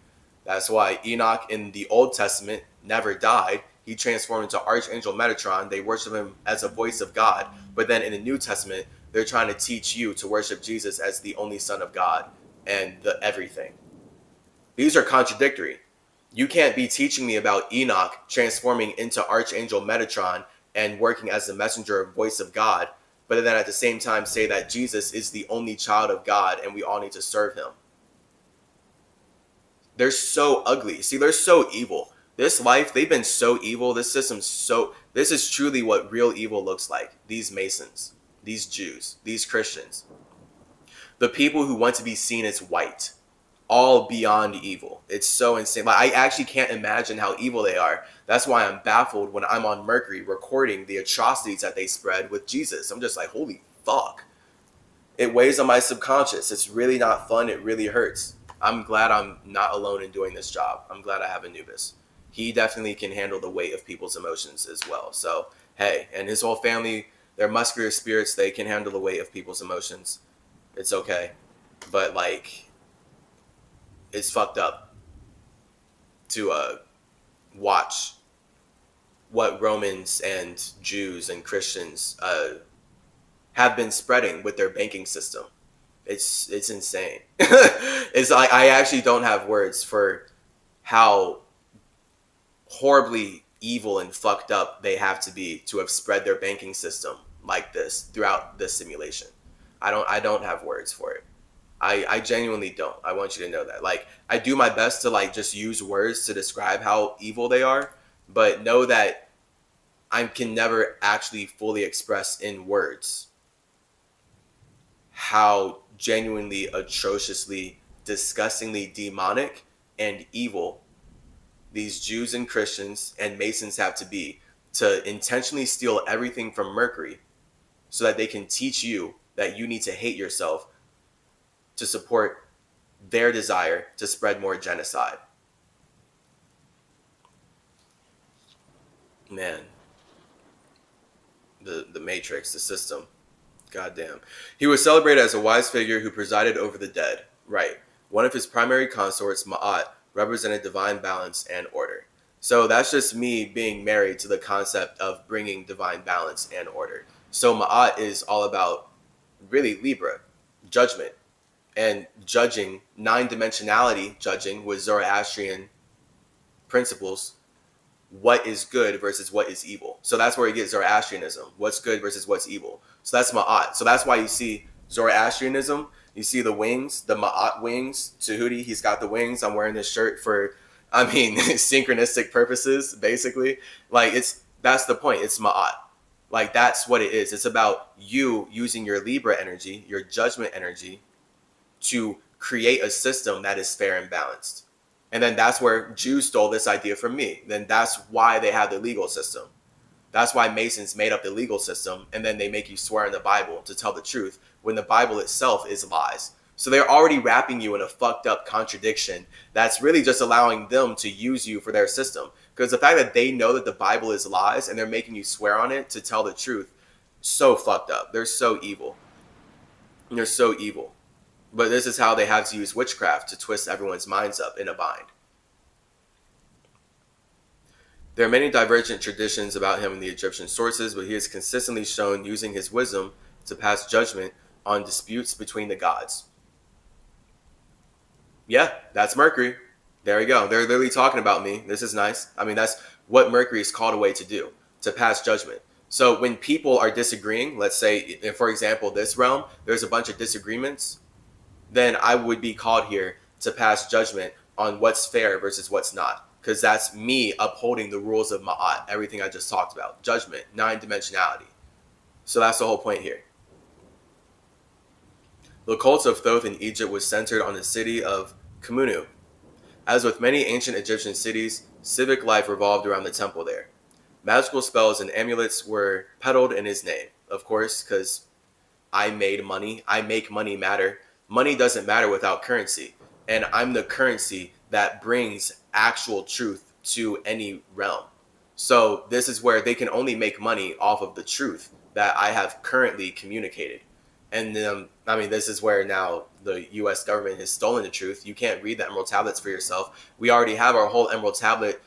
That's why Enoch in the Old Testament never died. He transformed into Archangel Metatron. They worship him as a voice of God. But then in the New Testament, they're trying to teach you to worship Jesus as the only Son of God and the everything. These are contradictory. You can't be teaching me about Enoch transforming into Archangel Metatron and working as the messenger or voice of God, but then at the same time say that Jesus is the only child of God and we all need to serve him. They're so ugly. See, they're so evil. This life, they've been so evil. This this is truly what real evil looks like. These Masons, these Jews, these Christians, the people who want to be seen as white, all beyond evil. It's so insane. Like, I actually can't imagine how evil they are. That's why I'm baffled when I'm on Mercury recording the atrocities that they spread with Jesus. I'm just like, holy fuck. It weighs on my subconscious. It's really not fun. It really hurts. I'm glad I'm not alone in doing this job. I'm glad I have Anubis. He definitely can handle the weight of people's emotions as well. So, hey, and his whole family, they're muscular spirits. They can handle the weight of people's emotions. It's okay. But, like, it's fucked up to watch what Romans and Jews and Christians have been spreading with their banking system. It's insane. It's like, I actually don't have words for how horribly evil and fucked up they have to be to have spread their banking system like this throughout this simulation. I don't have words for it. I genuinely don't. I want you to know that. Like, I do my best to like just use words to describe how evil they are, but know that I can never actually fully express in words how genuinely, atrociously, disgustingly demonic and evil these Jews and Christians and Masons have to be to intentionally steal everything from Mercury so that they can teach you that you need to hate yourself to support their desire to spread more genocide. Man, the matrix, the system. Goddamn. He was celebrated as a wise figure who presided over the dead. Right. One of his primary consorts, Ma'at, represented divine balance and order. So that's just me being married to the concept of bringing divine balance and order. So Ma'at is all about really Libra, judgment, and judging, nine-dimensionality judging with Zoroastrian principles, what is good versus what is evil. So that's where you get Zoroastrianism, what's good versus what's evil. So that's Ma'at. So that's why you see Zoroastrianism, you see the wings, the Ma'at wings. Tehuti, he's got the wings. I'm wearing this shirt for I mean, synchronistic purposes, basically. Like, that's the point. It's Ma'at. Like, that's what it is. It's about you using your Libra energy, your judgment energy, to create a system that is fair and balanced. And then that's where Jews stole this idea from me. Then that's why they have the legal system. That's why Masons made up the legal system, and then they make you swear in the Bible to tell the truth when the Bible itself is lies. So they're already wrapping you in a fucked up contradiction that's really just allowing them to use you for their system. Because the fact that they know that the Bible is lies and they're making you swear on it to tell the truth, so fucked up. They're so evil. They're so evil. But this is how they have to use witchcraft to twist everyone's minds up in a bind. There are many divergent traditions about him in the Egyptian sources, but he is consistently shown using his wisdom to pass judgment on disputes between the gods. Yeah, that's Mercury. There we go. They're literally talking about me. This is nice. I mean, that's what Mercury is called away to do, to pass judgment. So when people are disagreeing, let's say, for example, this realm, there's a bunch of disagreements, then I would be called here to pass judgment on what's fair versus what's not. Because that's me upholding the rules of Ma'at, everything I just talked about. Judgment, 9-dimensionality. So that's the whole point here. The cult of Thoth in Egypt was centered on the city of Khmunu. As with many ancient Egyptian cities, civic life revolved around the temple there. Magical spells and amulets were peddled in his name. Of course, because I made money. I make money matter. Money doesn't matter without currency. And I'm the currency that brings actual truth to any realm. So this is where they can only make money off of the truth that I have currently communicated. And I mean, this is where now the U.S. government has stolen the truth. You can't read the Emerald Tablets for yourself. We already have our whole Emerald Tablet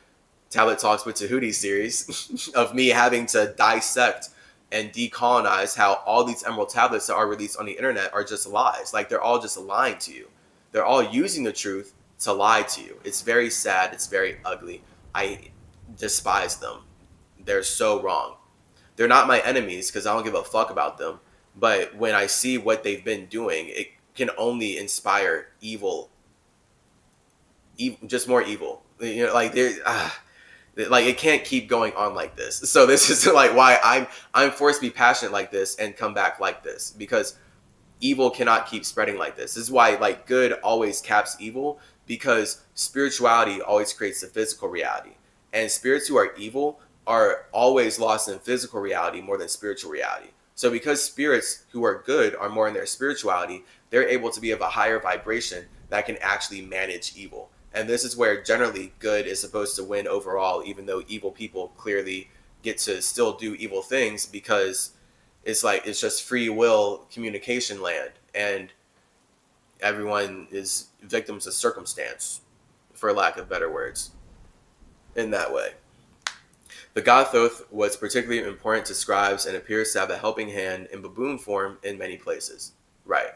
Talks with Tehuti series of me having to dissect and decolonize how all these Emerald Tablets that are released on the internet are just lies. Like, they're all just lying to you. They're all using the truth to lie to you. It's very sad. It's very ugly. I despise them. They're so wrong. They're not my enemies because I don't give a fuck about them. But when I see what they've been doing, it can only inspire evil, just more evil. You know, like like it can't keep going on like this. So this is like why I'm forced to be passionate like this and come back like this, because evil cannot keep spreading like this. This is why like good always caps evil, because spirituality always creates the physical reality, and spirits who are evil are always lost in physical reality more than spiritual reality. So because spirits who are good are more in their spirituality, they're able to be of a higher vibration that can actually manage evil. And this is where generally good is supposed to win overall, even though evil people clearly get to still do evil things, because it's like it's just free will communication land, and everyone is victims of circumstance, for lack of better words, in that way. The god Thoth was particularly important to scribes and appears to have a helping hand in baboon form in many places. Right.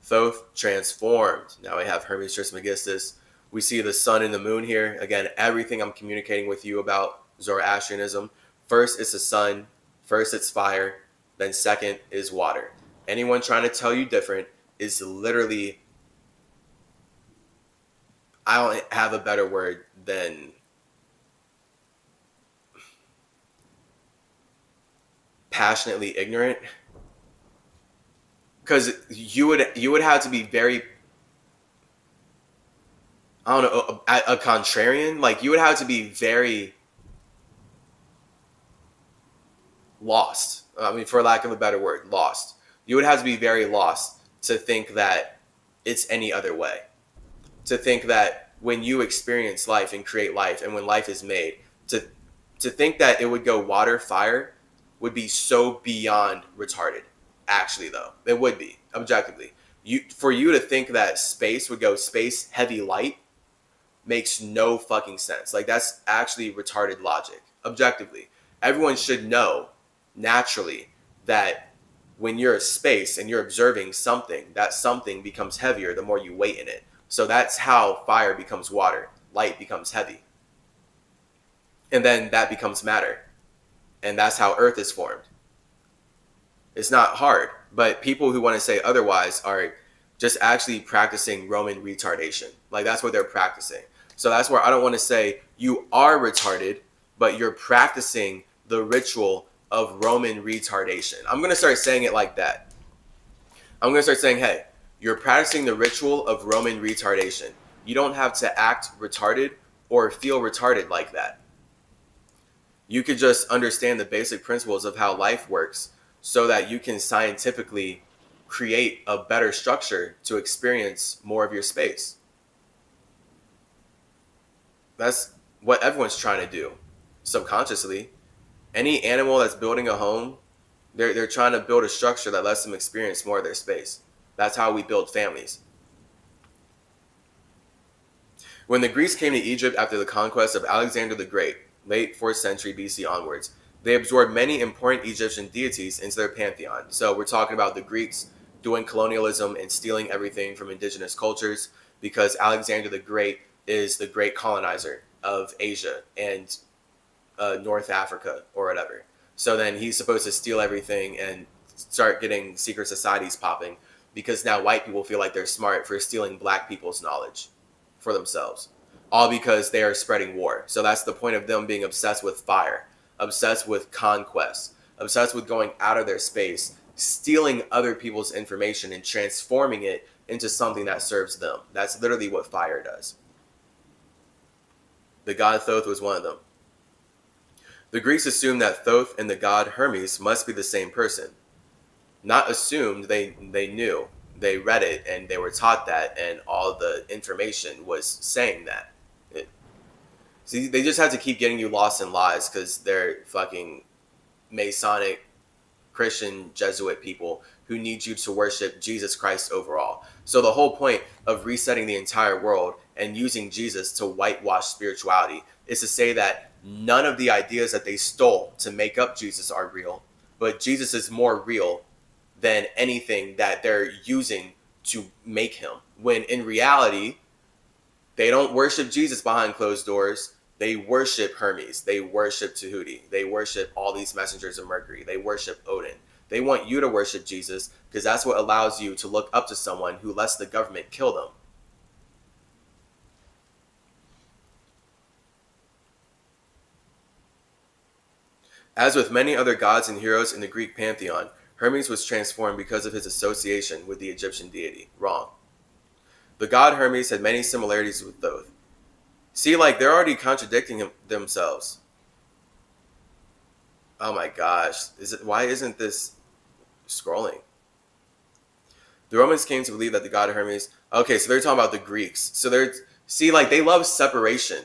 Thoth transformed. Now we have Hermetic Trismegistus. We see the sun and the moon here. Again, everything I'm communicating with you about Zoroastrianism. First, it's the sun. First, it's fire. Then second is water. Anyone trying to tell you different is literally, I don't have a better word than passionately ignorant. Because you would have to be very, I don't know, a contrarian. Like, you would have to be very lost. I mean, for lack of a better word, lost. You would have to be very lost to think that it's any other way. To think that when you experience life and create life, and when life is made, to think that it would go water, fire, would be so beyond retarded. Actually, though, it would be, objectively. For you to think that space would go space, heavy, light, makes no fucking sense. Like, that's actually retarded logic. Objectively, everyone should know naturally that when you're in space and you're observing something, that something becomes heavier the more you wait in it. So that's how fire becomes water, light becomes heavy, and then that becomes matter, and that's how Earth is formed. It's not hard, but people who want to say otherwise are just actually practicing Roman retardation. Like, that's what they're practicing. So that's where I don't want to say you are retarded, but you're practicing the ritual of Roman retardation. I'm going to start saying it like that. I'm going to start saying, hey, you're practicing the ritual of Roman retardation. You don't have to act retarded or feel retarded like that. You could just understand the basic principles of how life works so that you can scientifically create a better structure to experience more of your space. That's what everyone's trying to do subconsciously. Any animal that's building a home, they're trying to build a structure that lets them experience more of their space. That's how we build families. When the Greeks came to Egypt after the conquest of Alexander the Great, late 4th century BC onwards, they absorbed many important Egyptian deities into their pantheon. So we're talking about the Greeks doing colonialism and stealing everything from indigenous cultures, because Alexander the Great is the great colonizer of Asia and North Africa or whatever. So then he's supposed to steal everything and start getting secret societies popping, because now white people feel like they're smart for stealing black people's knowledge for themselves, all because they are spreading war. So that's the point of them being obsessed with fire, obsessed with conquest, obsessed with going out of their space, stealing other people's information and transforming it into something that serves them. That's literally what fire does. The god Thoth was one of them. The Greeks assumed that Thoth and the god Hermes must be the same person. Not assumed, they knew. They read it and they were taught that, and all the information was saying that. See, they just have to keep getting you lost in lies because they're fucking Masonic, Christian, Jesuit people who need you to worship Jesus Christ overall. So the whole point of resetting the entire world and using Jesus to whitewash spirituality is to say that none of the ideas that they stole to make up Jesus are real, but Jesus is more real than anything that they're using to make him. When in reality, they don't worship Jesus behind closed doors. They worship Hermes. They worship Tehuti. They worship all these messengers of Mercury. They worship Odin. They want you to worship Jesus because that's what allows you to look up to someone who lets the government kill them. As with many other gods and heroes in the Greek pantheon, Hermes was transformed because of his association with the Egyptian deity. Wrong. The god Hermes had many similarities with Thoth. See, like, they're already contradicting themselves. Oh my gosh. Why isn't this scrolling? The Romans came to believe that the god Hermes... Okay, so they're talking about the Greeks. So they love separation.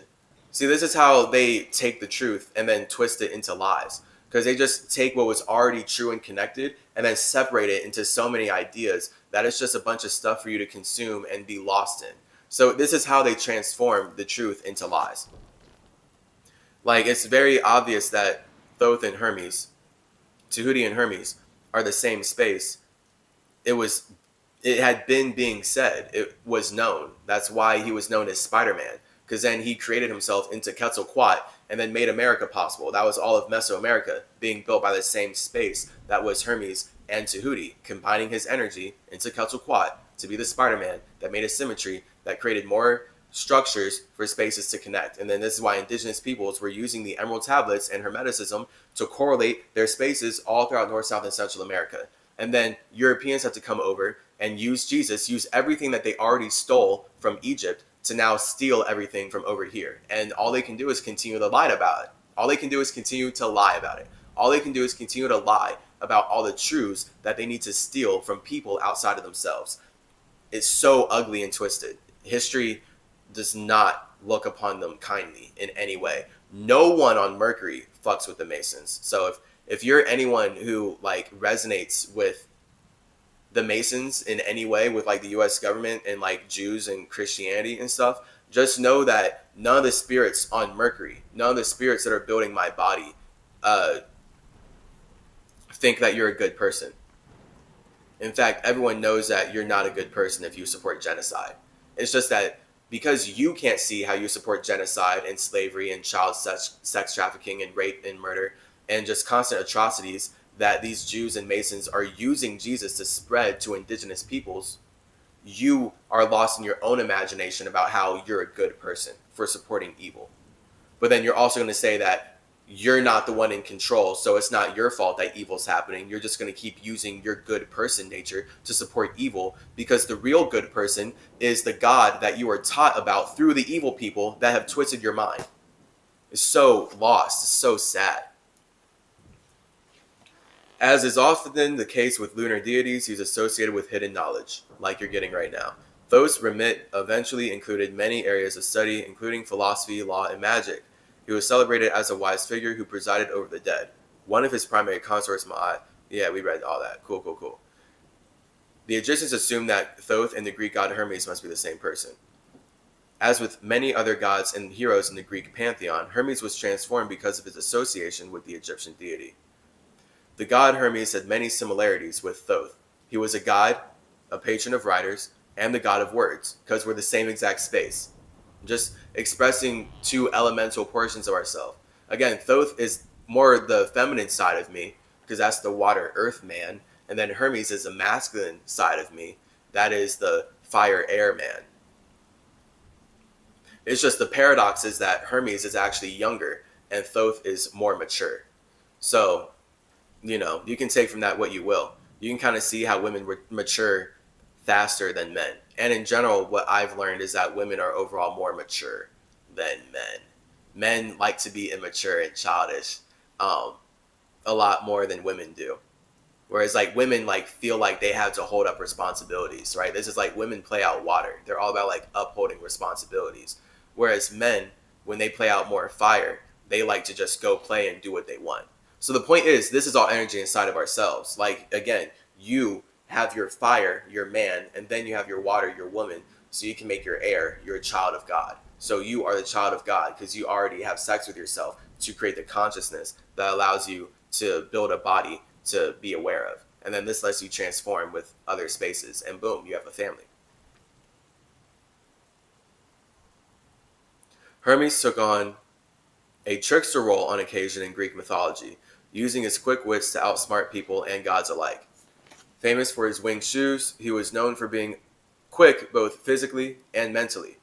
See, this is how they take the truth and then twist it into lies. Because they just take what was already true and connected and then separate it into so many ideas that it's just a bunch of stuff for you to consume and be lost in. So this is how they transform the truth into lies. Like, it's very obvious that Thoth and Hermes, Tehuti and Hermes, are the same space. It had been being said. It was known. That's why he was known as Spider-Man. Because then he created himself into Quetzalcoatl and then made America possible. That was all of Mesoamerica being built by the same space that was Hermes and Tehuti, combining his energy into Quetzalcoatl to be the Spider-Man that made a symmetry that created more structures for spaces to connect. And then this is why indigenous peoples were using the Emerald Tablets and Hermeticism to correlate their spaces all throughout North, South, and Central America. And then Europeans had to come over and use everything that they already stole from Egypt to now steal everything from over here. And all they can do is continue to lie about it. All they can do is continue to lie about it. All they can do is continue to lie about all the truths that they need to steal from people outside of themselves. It's so ugly and twisted. History does not look upon them kindly in any way. No one on Mercury fucks with the Masons. So if you're anyone who like resonates with the Masons in any way, with like the US government and like Jews and Christianity and stuff, just know that none of the spirits on Mercury, none of the spirits that are building my body think that you're a good person. In fact, everyone knows that you're not a good person if you support genocide. It's just that because you can't see how you support genocide and slavery and child sex trafficking and rape and murder and just constant atrocities that these Jews and Masons are using Jesus to spread to indigenous peoples, you are lost in your own imagination about how you're a good person for supporting evil. But then you're also going to say that you're not the one in control, so it's not your fault that evil's happening. You're just going to keep using your good person nature to support evil, because the real good person is the God that you are taught about through the evil people that have twisted your mind. It's so lost. It's so sad. As is often the case with lunar deities, he's associated with hidden knowledge, like you're getting right now. Thoth's remit eventually included many areas of study, including philosophy, law, and magic. He was celebrated as a wise figure who presided over the dead. One of his primary consorts, Ma'at. Yeah, we read all that. Cool. The Egyptians assumed that Thoth and the Greek god Hermes must be the same person. As with many other gods and heroes in the Greek pantheon, Hermes was transformed because of his association with the Egyptian deity. The god Hermes had many similarities with Thoth. He was a god, a patron of writers, and the god of words, because we're the same exact space. Just expressing two elemental portions of ourselves. Again, Thoth is more the feminine side of me, because that's the water earth man, and then Hermes is the masculine side of me. That is the fire air man. It's just the paradox is that Hermes is actually younger and Thoth is more mature. So, you can take from that what you will. You can kind of see how women mature faster than men. And in general, what I've learned is that women are overall more mature than men. Men like to be immature and childish a lot more than women do. Whereas like women like feel like they have to hold up responsibilities, right? This is like women play out water. They're all about like upholding responsibilities. Whereas men, when they play out more fire, they like to just go play and do what they want. So the point is, this is all energy inside of ourselves. Like, again, you have your fire, your man, and then you have your water, your woman, so you can make your air, you're a child of God. So you are the child of God because you already have sex with yourself to create the consciousness that allows you to build a body to be aware of. And then this lets you transform with other spaces, and boom, you have a family. Hermes took on a trickster role on occasion in Greek mythology, using his quick wits to outsmart people and gods alike. Famous for his winged shoes, he was known for being quick both physically and mentally.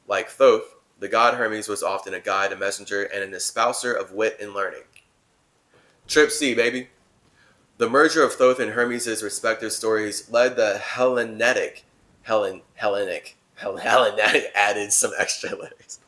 Like Thoth, the god Hermes was often a guide, a messenger, and an espouser of wit and learning. Trip C, baby. The merger of Thoth and Hermes' respective stories led the Hellenic added some extra letters.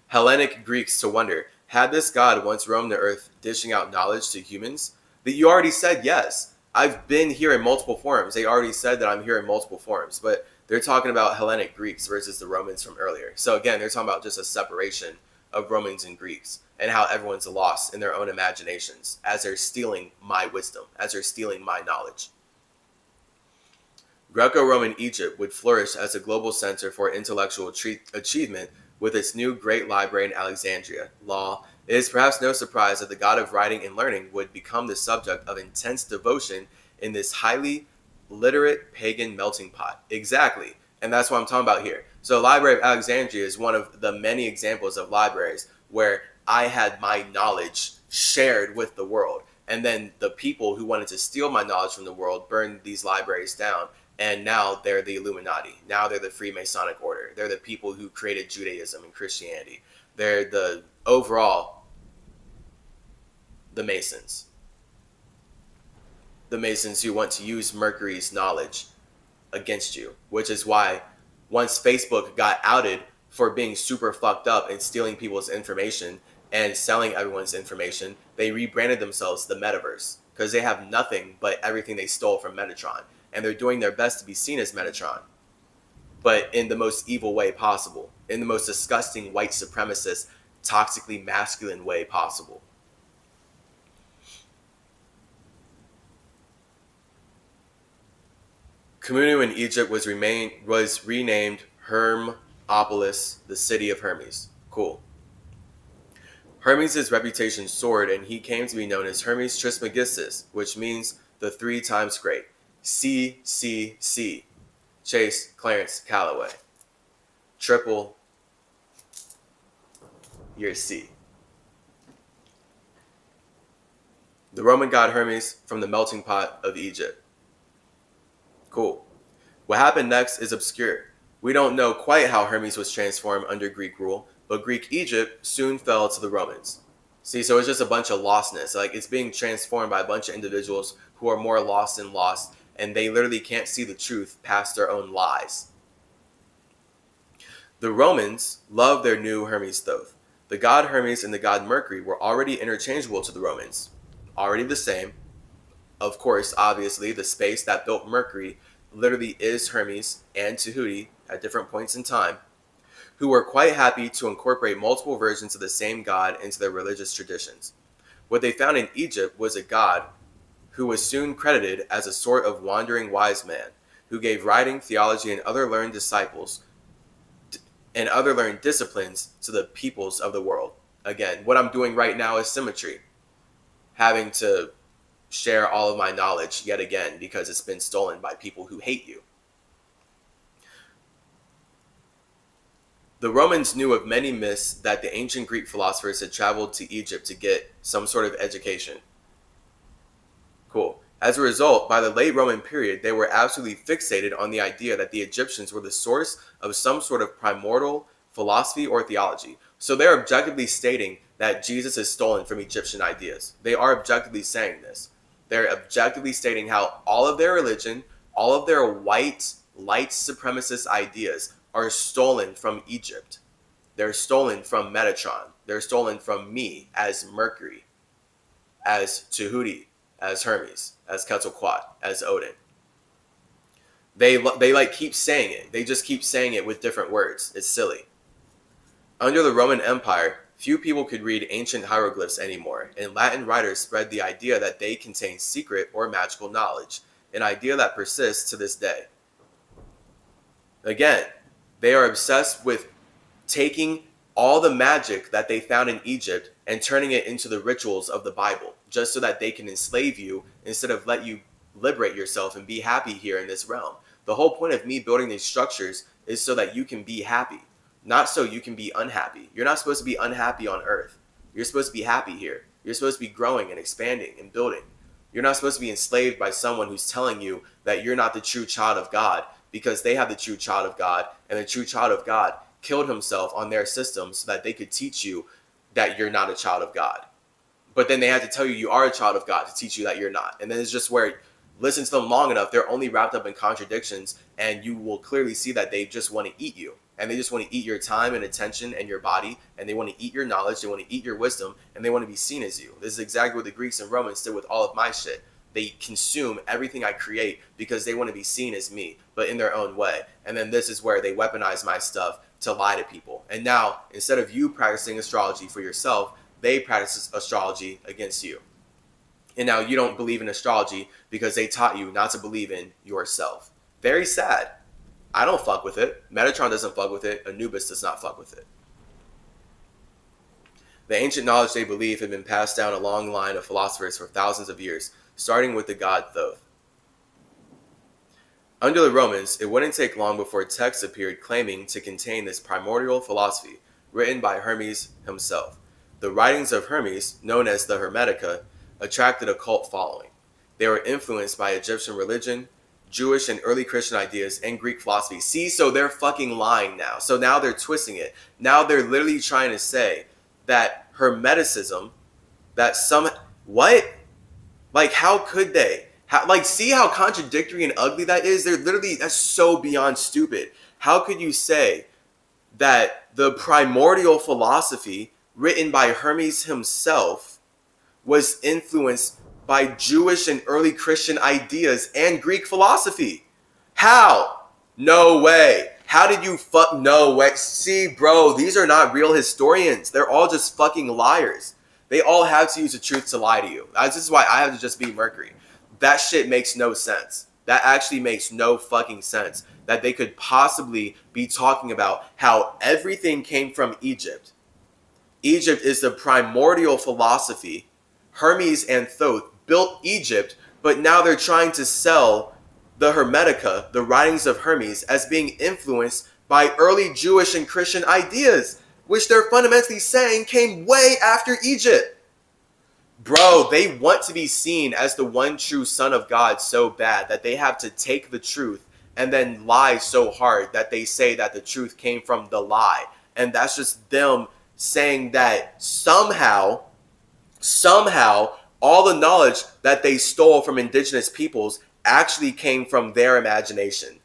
Hellenic Greeks to wonder, had this god once roamed the earth dishing out knowledge to humans? That you already said yes. I've been here in multiple forms. They already said that I'm here in multiple forms, but they're talking about Hellenic Greeks versus the Romans from earlier. So again, they're talking about just a separation of Romans and Greeks and how everyone's lost in their own imaginations as they're stealing my wisdom, as they're stealing my knowledge. Greco-Roman Egypt would flourish as a global center for intellectual achievement with its new great library in Alexandria. Law, it is perhaps no surprise that the god of writing and learning would become the subject of intense devotion in this highly literate pagan melting pot. Exactly. And that's what I'm talking about here. So the Library of Alexandria is one of the many examples of libraries where I had my knowledge shared with the world. And then the people who wanted to steal my knowledge from the world burned these libraries down. And now they're the Illuminati. Now they're the Freemasonic order. They're the people who created Judaism and Christianity. They're the overall, the Masons. The Masons who want to use Mercury's knowledge against you, which is why once Facebook got outed for being super fucked up and stealing people's information and selling everyone's information, they rebranded themselves the Metaverse because they have nothing but everything they stole from Metatron. And they're doing their best to be seen as Metatron, but in the most evil way possible, in the most disgusting white supremacist, toxically masculine way possible. Khumunu in Egypt was renamed Hermopolis, the city of Hermes. Cool. Hermes' reputation soared, and he came to be known as Hermes Trismegistus, which means the 3 times great. C. Chase Clarence Calloway. Triple your C. The Roman god Hermes from the melting pot of Egypt. Cool. What happened next is obscure. We don't know quite how Hermes was transformed under Greek rule, but Greek Egypt soon fell to the Romans. See, so it's just a bunch of lostness. Like, it's being transformed by a bunch of individuals who are more lost than lost, and they literally can't see the truth past their own lies. The Romans loved their new Hermes Thoth. The god Hermes and the god Mercury were already interchangeable to the Romans. Already the same. Of course, obviously, the space that built Mercury literally is Hermes and Tehuti at different points in time, who were quite happy to incorporate multiple versions of the same god into their religious traditions. What they found in Egypt was a god who was soon credited as a sort of wandering wise man, who gave writing, theology, and other learned disciples and other learned disciplines to the peoples of the world. Again, what I'm doing right now is symmetry. Having to share all of my knowledge yet again because it's been stolen by people who hate you. The Romans knew of many myths that the ancient Greek philosophers had traveled to Egypt to get some sort of education. Cool. As a result, by the late Roman period, they were absolutely fixated on the idea that the Egyptians were the source of some sort of primordial philosophy or theology. So they're objectively stating that Jesus is stolen from Egyptian ideas. They are objectively saying this. They're objectively stating how all of their religion, all of their white, light supremacist ideas are stolen from Egypt. They're stolen from Metatron. They're stolen from me as Mercury, as Tehuti, as Hermes, as Quetzalcoatl, as Odin. They like keep saying it. They just keep saying it with different words. It's silly. Under the Roman Empire, few people could read ancient hieroglyphs anymore, and Latin writers spread the idea that they contain secret or magical knowledge, an idea that persists to this day. Again, they are obsessed with taking all the magic that they found in Egypt and turning it into the rituals of the Bible, just so that they can enslave you instead of let you liberate yourself and be happy here in this realm. The whole point of me building these structures is so that you can be happy, not so you can be unhappy. You're not supposed to be unhappy on Earth. You're supposed to be happy here. You're supposed to be growing and expanding and building. You're not supposed to be enslaved by someone who's telling you that you're not the true child of God because they have the true child of God, and the true child of God killed himself on their system so that they could teach you that you're not a child of God. But then they had to tell you you are a child of God to teach you that you're not. And then it's just where, listen to them long enough, they're only wrapped up in contradictions, and you will clearly see that they just want to eat you. And they just want to eat your time and attention and your body, and they want to eat your knowledge, they want to eat your wisdom, and they want to be seen as you. This is exactly what the Greeks and Romans did with all of my shit. They consume everything I create because they want to be seen as me, but in their own way. And then this is where they weaponize my stuff to lie to people. And now, instead of you practicing astrology for yourself, they practice astrology against you. And now you don't believe in astrology because they taught you not to believe in yourself. Very sad. I don't fuck with it. Metatron doesn't fuck with it. Anubis does not fuck with it. The ancient knowledge they believe had been passed down a long line of philosophers for thousands of years, starting with the god Thoth. Under the Romans, it wouldn't take long before texts appeared claiming to contain this primordial philosophy, written by Hermes himself. The writings of Hermes, known as the Hermetica, attracted a cult following. They were influenced by Egyptian religion, Jewish and early Christian ideas, and Greek philosophy. See, so they're fucking lying now. So now they're twisting it. Now they're literally trying to say that Hermeticism, that some... What? Like, how could they? See how contradictory and ugly that is? They're literally... That's so beyond stupid. How could you say that the primordial philosophy written by Hermes himself was influenced by Jewish and early Christian ideas and Greek philosophy? How? No way. How did you no way. See, bro, these are not real historians. They're all just fucking liars. They all have to use the truth to lie to you. This is why I have to just be Mercury. That shit makes no sense. That actually makes no fucking sense. That they could possibly be talking about how everything came from Egypt. Egypt is the primordial philosophy. Hermes and Thoth built Egypt, but now they're trying to sell the Hermetica, the writings of Hermes, as being influenced by early Jewish and Christian ideas, which they're fundamentally saying came way after Egypt. Bro, they want to be seen as the one true son of God so bad that they have to take the truth and then lie so hard that they say that the truth came from the lie. And that's just them saying that somehow, all the knowledge that they stole from indigenous peoples actually came from their imagination.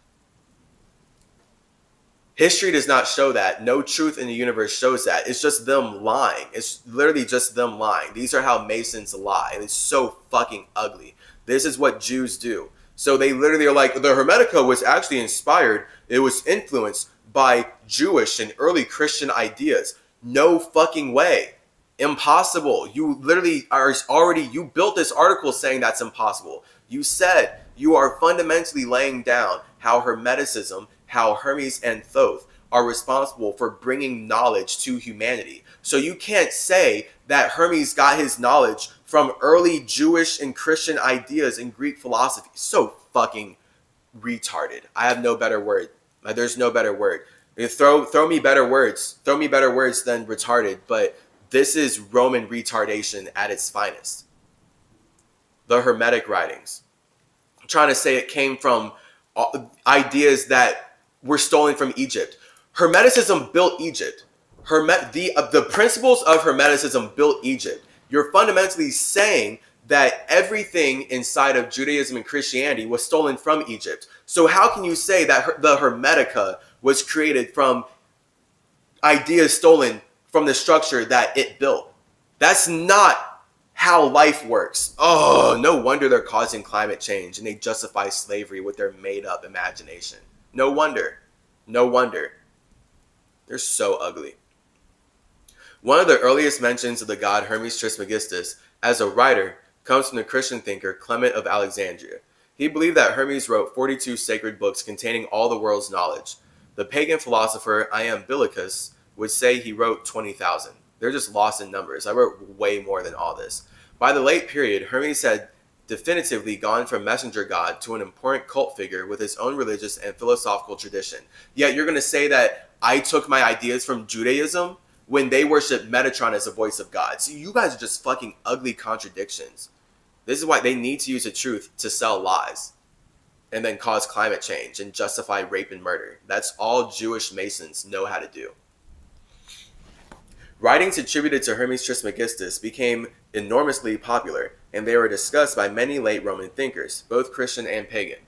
History does not show that. No truth in the universe shows that. It's just them lying. It's literally just them lying. These are how Masons lie. And it's so fucking ugly. This is what Jews do. So they literally are like, the Hermetica was actually inspired. It was influenced by Jewish and early Christian ideas. No fucking way. Impossible. You literally are already, you built this article saying that's impossible. You said you are fundamentally laying down how Hermeticism, how Hermes and Thoth are responsible for bringing knowledge to humanity. So you can't say that Hermes got his knowledge from early Jewish and Christian ideas and Greek philosophy. So fucking retarded. I have no better word. There's no better word. Throw me better words. Throw me better words than retarded. But this is Roman retardation at its finest. The Hermetic writings. I'm trying to say it came from ideas that were stolen from Egypt. Hermeticism built Egypt. The principles of Hermeticism built Egypt. You're fundamentally saying that everything inside of Judaism and Christianity was stolen from Egypt. So how can you say that the Hermetica was created from ideas stolen from the structure that it built? That's not how life works. Oh, no wonder they're causing climate change and they justify slavery with their made-up imagination. No wonder. No wonder. They're so ugly. One of the earliest mentions of the god Hermes Trismegistus as a writer comes from the Christian thinker Clement of Alexandria. He believed that Hermes wrote 42 sacred books containing all the world's knowledge. The pagan philosopher Iamblichus would say he wrote 20,000. They're just lost in numbers. I wrote way more than all this. By the late period, Hermes had definitively gone from messenger god to an important cult figure with his own religious and philosophical tradition. Yet you're going to say that I took my ideas from Judaism when they worship Metatron as the voice of God. So you guys are just fucking ugly contradictions. This is why they need to use the truth to sell lies and then cause climate change and justify rape and murder. That's all Jewish Masons know how to do. Writings attributed to Hermes Trismegistus became enormously popular, and they were discussed by many late Roman thinkers, both Christian and pagan.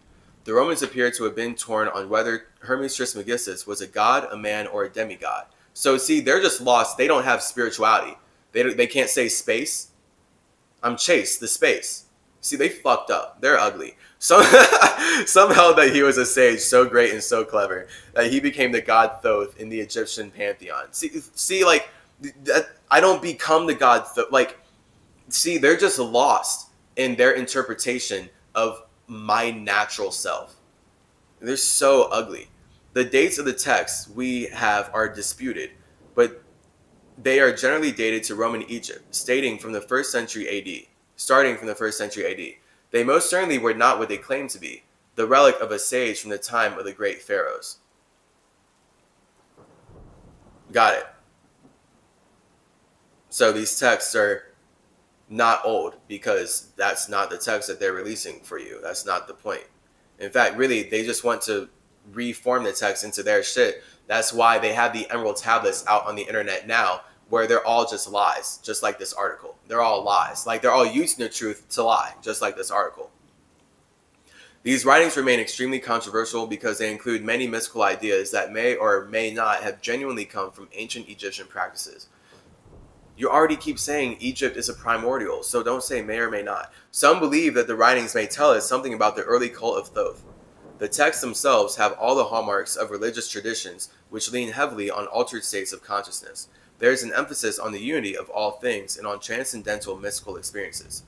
The Romans appear to have been torn on whether Hermes Trismegistus was a god, a man, or a demigod. So see, they're just lost. They don't have spirituality. They can't say space. I'm Chase, the space. See, they fucked up. They're ugly. Some held that he was a sage so great and so clever that he became the god Thoth in the Egyptian pantheon. See, like, I don't become the god Thoth. Like, see, they're just lost in their interpretation of my natural self. They're so ugly. The dates of the texts we have are disputed, but they are generally dated to Roman Egypt, starting from the 1st century AD. They most certainly were not what they claimed to be, the relic of a sage from the time of the great pharaohs. Got it. So these texts are not old because that's not the text that they're releasing for you. That's not the point. In fact, really, they just want to reform the text into their shit. That's why they have the Emerald Tablets out on the internet now, where they're all just lies, just like this article. They're all lies. Like, they're all using the truth to lie, just like this article. These writings remain extremely controversial because they include many mystical ideas that may or may not have genuinely come from ancient Egyptian practices. You already keep saying Egypt is a primordial, so don't say may or may not. Some believe that the writings may tell us something about the early cult of Thoth. The texts themselves have all the hallmarks of religious traditions which lean heavily on altered states of consciousness. There is an emphasis on the unity of all things and on transcendental mystical experiences.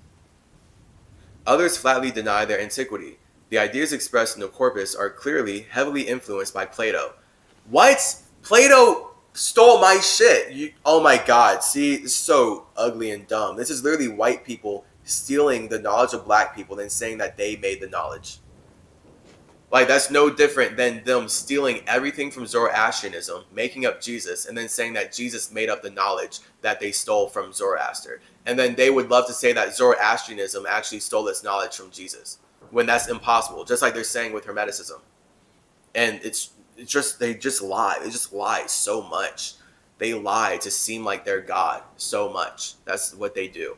Others flatly deny their antiquity. The ideas expressed in the corpus are clearly heavily influenced by Plato. What? Plato stole my shit. Oh my god. See, it's so ugly and dumb. This is literally white people stealing the knowledge of black people and saying that they made the knowledge. Like, that's no different than them stealing everything from Zoroastrianism, making up Jesus, and then saying that Jesus made up the knowledge that they stole from Zoroaster. And then they would love to say that Zoroastrianism actually stole this knowledge from Jesus, when that's impossible, just like they're saying with Hermeticism. And it's just, they just lie. They just lie so much. They lie to seem like they're God so much. That's what they do.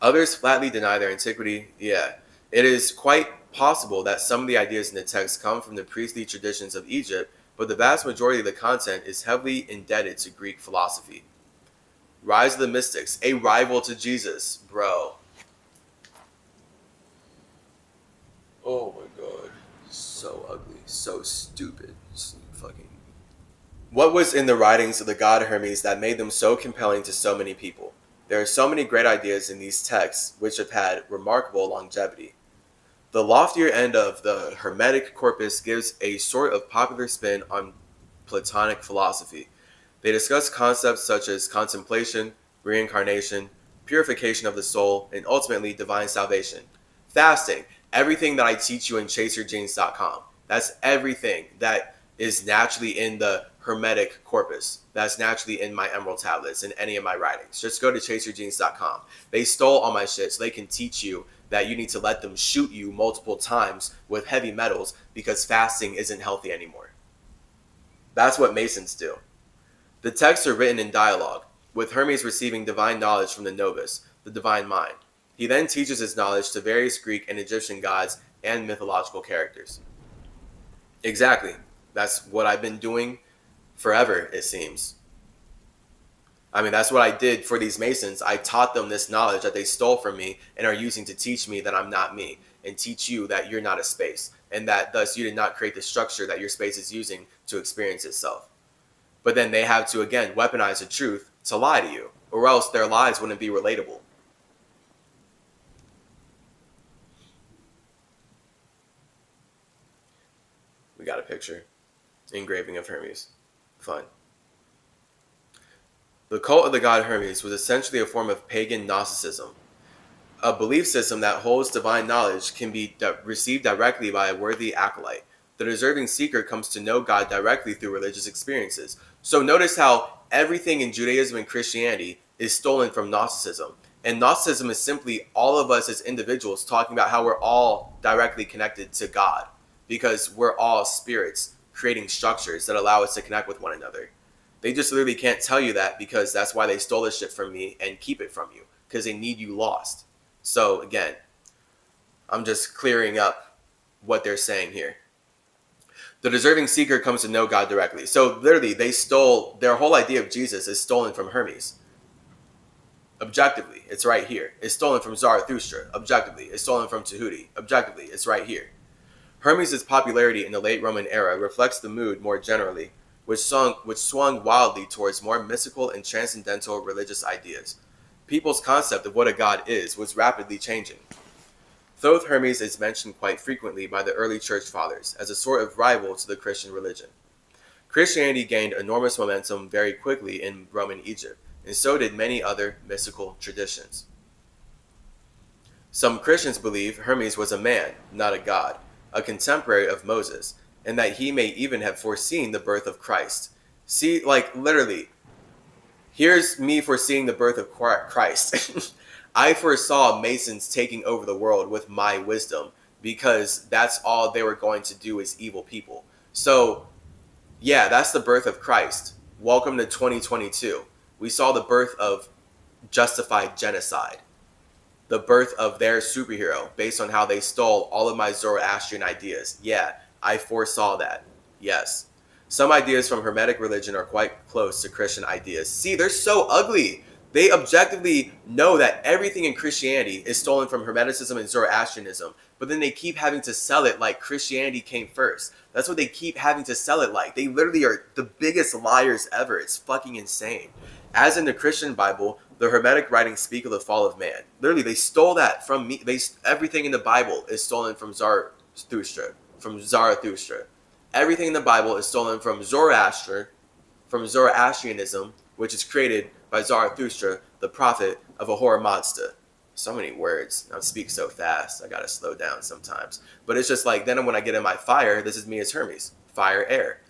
Others flatly deny their antiquity. Yeah, it is quite possible that some of the ideas in the text come from the priestly traditions of Egypt, but the vast majority of the content is heavily indebted to Greek philosophy. Rise of the Mystics, a rival to Jesus, bro. Oh my god. So ugly, so stupid. Fucking. What was in the writings of the god Hermes that made them so compelling to so many people? There are so many great ideas in these texts which have had remarkable longevity. The loftier end of the Hermetic corpus gives a sort of popular spin on Platonic philosophy. They discuss concepts such as contemplation, reincarnation, purification of the soul, and ultimately divine salvation. Fasting, everything that I teach you in chaseyourgenes.com. That's everything that is naturally in the Hermetic corpus. That's naturally in my Emerald tablets and any of my writings. Just go to chaseyourgenes.com. They stole all my shit so they can teach you that you need to let them shoot you multiple times with heavy metals because fasting isn't healthy anymore. That's what Masons do. The texts are written in dialogue, with Hermes receiving divine knowledge from the Novus, the divine mind. He then teaches his knowledge to various Greek and Egyptian gods and mythological characters. Exactly. That's what I've been doing forever, it seems. I mean, that's what I did for these Masons. I taught them this knowledge that they stole from me and are using to teach me that I'm not me, and teach you that you're not a space, and that thus you did not create the structure that your space is using to experience itself. But then they have to, again, weaponize the truth to lie to you, or else their lies wouldn't be relatable. We got a picture. Engraving of Hermes. Fun. The cult of the god Hermes was essentially a form of pagan Gnosticism, a belief system that holds divine knowledge can be received directly by a worthy acolyte. The deserving seeker comes to know God directly through religious experiences. So notice how everything in Judaism and Christianity is stolen from Gnosticism. And Gnosticism is simply all of us as individuals talking about how we're all directly connected to God, because we're all spirits creating structures that allow us to connect with one another. They just literally can't tell you that, because that's why they stole this shit from me and keep it from you, because they need you lost. So again, I'm just clearing up what they're saying here. The deserving seeker comes to know God directly. So literally, they stole, their whole idea of Jesus is stolen from Hermes. Objectively, it's right here. It's stolen from Zarathustra. Objectively, it's stolen from Tehuti. Objectively, it's right here. Hermes' popularity in the late Roman era reflects the mood more generally, which swung wildly towards more mystical and transcendental religious ideas. People's concept of what a god is was rapidly changing. Thoth Hermes is mentioned quite frequently by the early church fathers as a sort of rival to the Christian religion. Christianity gained enormous momentum very quickly in Roman Egypt, and so did many other mystical traditions. Some Christians believe Hermes was a man, not a god, a contemporary of Moses, and that he may even have foreseen the birth of Christ. See, like, literally, here's me foreseeing the birth of Christ. I foresaw Masons taking over the world with my wisdom, because that's all they were going to do as evil people. So, yeah, that's the birth of Christ. Welcome to 2022. We saw the birth of justified genocide. The birth of their superhero based on how they stole all of my Zoroastrian ideas. Yeah, I foresaw that. Yes. Some ideas from Hermetic religion are quite close to Christian ideas. See, they're so ugly. They objectively know that everything in Christianity is stolen from Hermeticism and Zoroastrianism, but then they keep having to sell it like Christianity came first. That's what they keep having to sell it like. They literally are the biggest liars ever. It's fucking insane. As in the Christian Bible, the Hermetic writings speak of the fall of man. Literally, they stole that from me. Everything in the Bible is stolen from Zarathustra. Everything in the Bible is stolen from Zoroaster, from Zoroastrianism, which is created by Zarathustra, the prophet of Ahura Mazda. So many words. I speak so fast. I gotta slow down sometimes. But it's just like, then when I get in my fire, this is me as Hermes. Fire, air.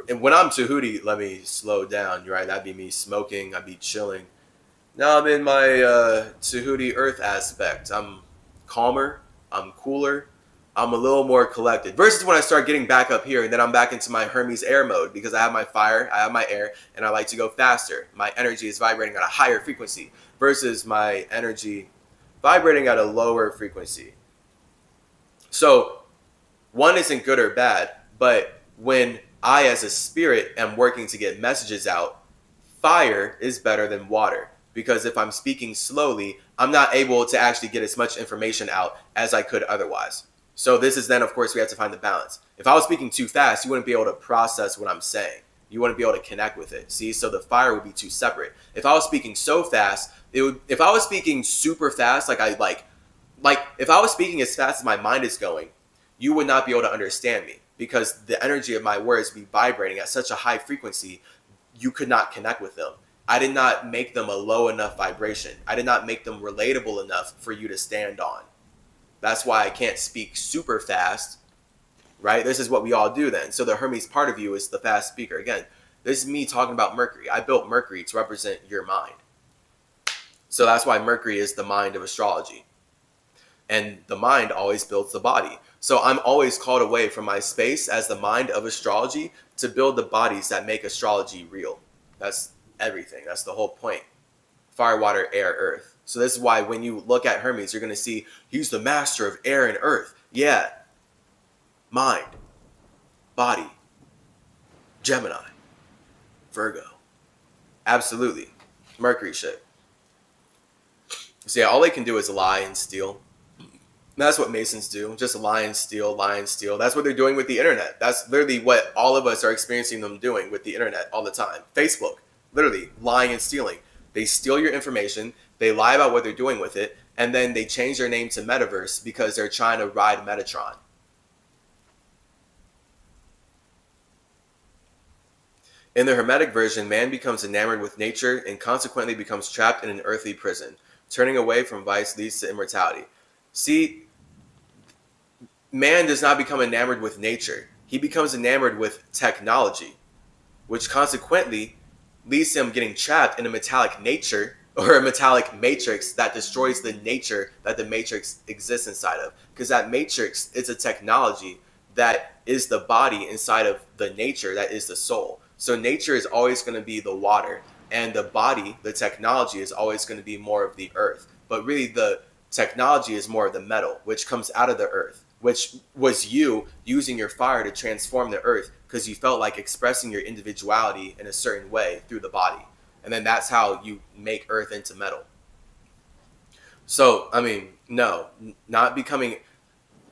And when I'm Tehuti, let me slow down, right? That'd be me smoking. I'd be chilling. Now I'm in my Tehuti earth aspect. I'm calmer. I'm cooler. I'm a little more collected. Versus when I start getting back up here and then I'm back into my Hermes air mode because I have my fire, I have my air, and I like to go faster. My energy is vibrating at a higher frequency versus my energy vibrating at a lower frequency. So one isn't good or bad, but when I as a spirit am working to get messages out, fire is better than water. Because if I'm speaking slowly, I'm not able to actually get as much information out as I could otherwise. So this is then, of course, we have to find the balance. If I was speaking too fast, you wouldn't be able to process what I'm saying. You wouldn't be able to connect with it. See, so the fire would be too separate. If I was speaking so fast, if I was speaking super fast, like if I was speaking as fast as my mind is going, you would not be able to understand me because the energy of my words would be vibrating at such a high frequency, you could not connect with them. I did not make them a low enough vibration. I did not make them relatable enough for you to stand on. That's why I can't speak super fast, right? This is what we all do then. So the Hermes part of you is the fast speaker. Again, this is me talking about Mercury. I built Mercury to represent your mind. So that's why Mercury is the mind of astrology. And the mind always builds the body. So I'm always called away from my space as the mind of astrology to build the bodies that make astrology real. That's everything. That's the whole point. Fire, water, air, earth. So this is why when you look at Hermes, you're going to see he's the master of air and earth. Yeah. Mind, body, Gemini, Virgo. Absolutely. Mercury shit. So yeah, all they can do is lie and steal. That's what Masons do. Just lie and steal, lie and steal. That's what they're doing with the internet. That's literally what all of us are experiencing them doing with the internet all the time. Facebook, literally lying and stealing. They steal your information, they lie about what they're doing with it, and then they change their name to Metaverse because they're trying to ride Metatron. In the Hermetic version, man becomes enamored with nature and consequently becomes trapped in an earthly prison. Turning away from vice leads to immortality. See, man does not become enamored with nature. He becomes enamored with technology, which consequently leads to him getting trapped in a metallic nature or a metallic matrix that destroys the nature that the matrix exists inside of. Because that matrix is a technology that is the body inside of the nature that is the soul. So nature is always going to be the water, and the body, the technology, is always going to be more of the earth. But really the technology is more of the metal, which comes out of the earth, which was you using your fire to transform the earth because you felt like expressing your individuality in a certain way through the body. And then that's how you make earth into metal. So, I mean, no, not becoming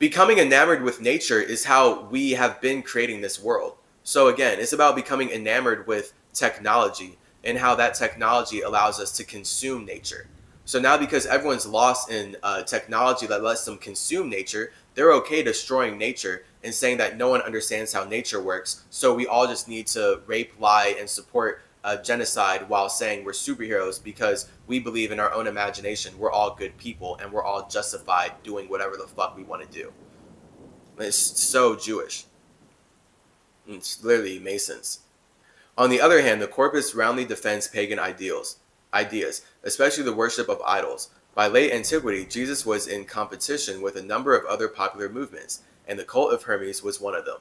enamored with nature is how we have been creating this world. So again, it's about becoming enamored with technology and how that technology allows us to consume nature. So now because everyone's lost in technology that lets them consume nature, they're okay destroying nature and saying that no one understands how nature works. So we all just need to rape, lie, and support genocide while saying we're superheroes because we believe in our own imagination. We're all good people and we're all justified doing whatever the fuck we want to do. It's so Jewish. It's literally Masons. On the other hand, the corpus roundly defends pagan ideas, especially the worship of idols. By late antiquity, Jesus was in competition with a number of other popular movements, and the Cult of Hermes was one of them.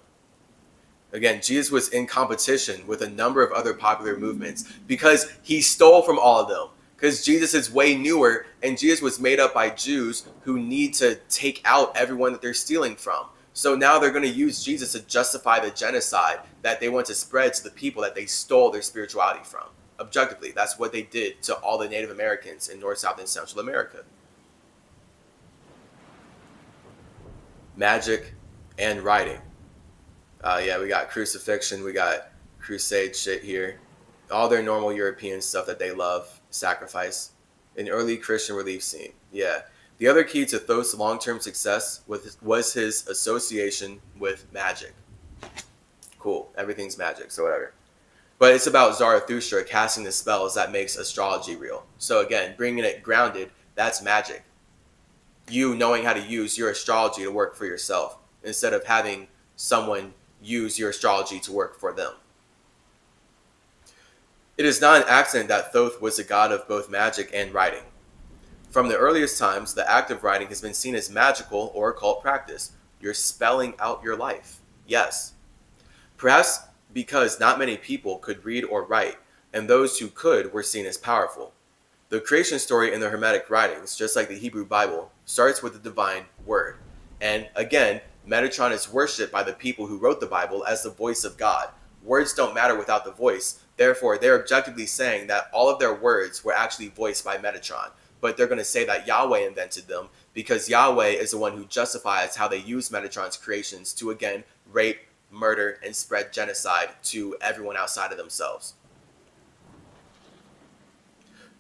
Again, Jesus was in competition with a number of other popular movements because he stole from all of them. Because Jesus is way newer, and Jesus was made up by Jews who need to take out everyone that they're stealing from. So now they're going to use Jesus to justify the genocide that they want to spread to the people that they stole their spirituality from. Objectively, that's what they did to all the Native Americans in North, South, and Central America. Magic and writing. Yeah, we got crucifixion, we got crusade shit here. All their normal European stuff that they love, sacrifice. An early Christian relief scene. Yeah. The other key to Thoth's long-term success was his association with magic. Cool. Everything's magic, so whatever. But it's about Zarathustra casting the spells that makes astrology real. So again, bringing it grounded That's magic. You knowing how to use your astrology to work for yourself instead of having someone use your astrology to work for them. It is not an accident that Thoth was a god of both magic and writing. From the earliest times, the act of writing has been seen as magical or occult practice. You're spelling out your life. Yes. Perhaps because not many people could read or write, and those who could were seen as powerful. The creation story in the Hermetic writings, just like the Hebrew Bible, starts with the divine word. And again, Metatron is worshipped by the people who wrote the Bible as the voice of God. Words don't matter without the voice. Therefore, they're objectively saying that all of their words were actually voiced by Metatron. But they're going to say that Yahweh invented them because Yahweh is the one who justifies how they use Metatron's creations to, again, rape, murder, and spread genocide to everyone outside of themselves.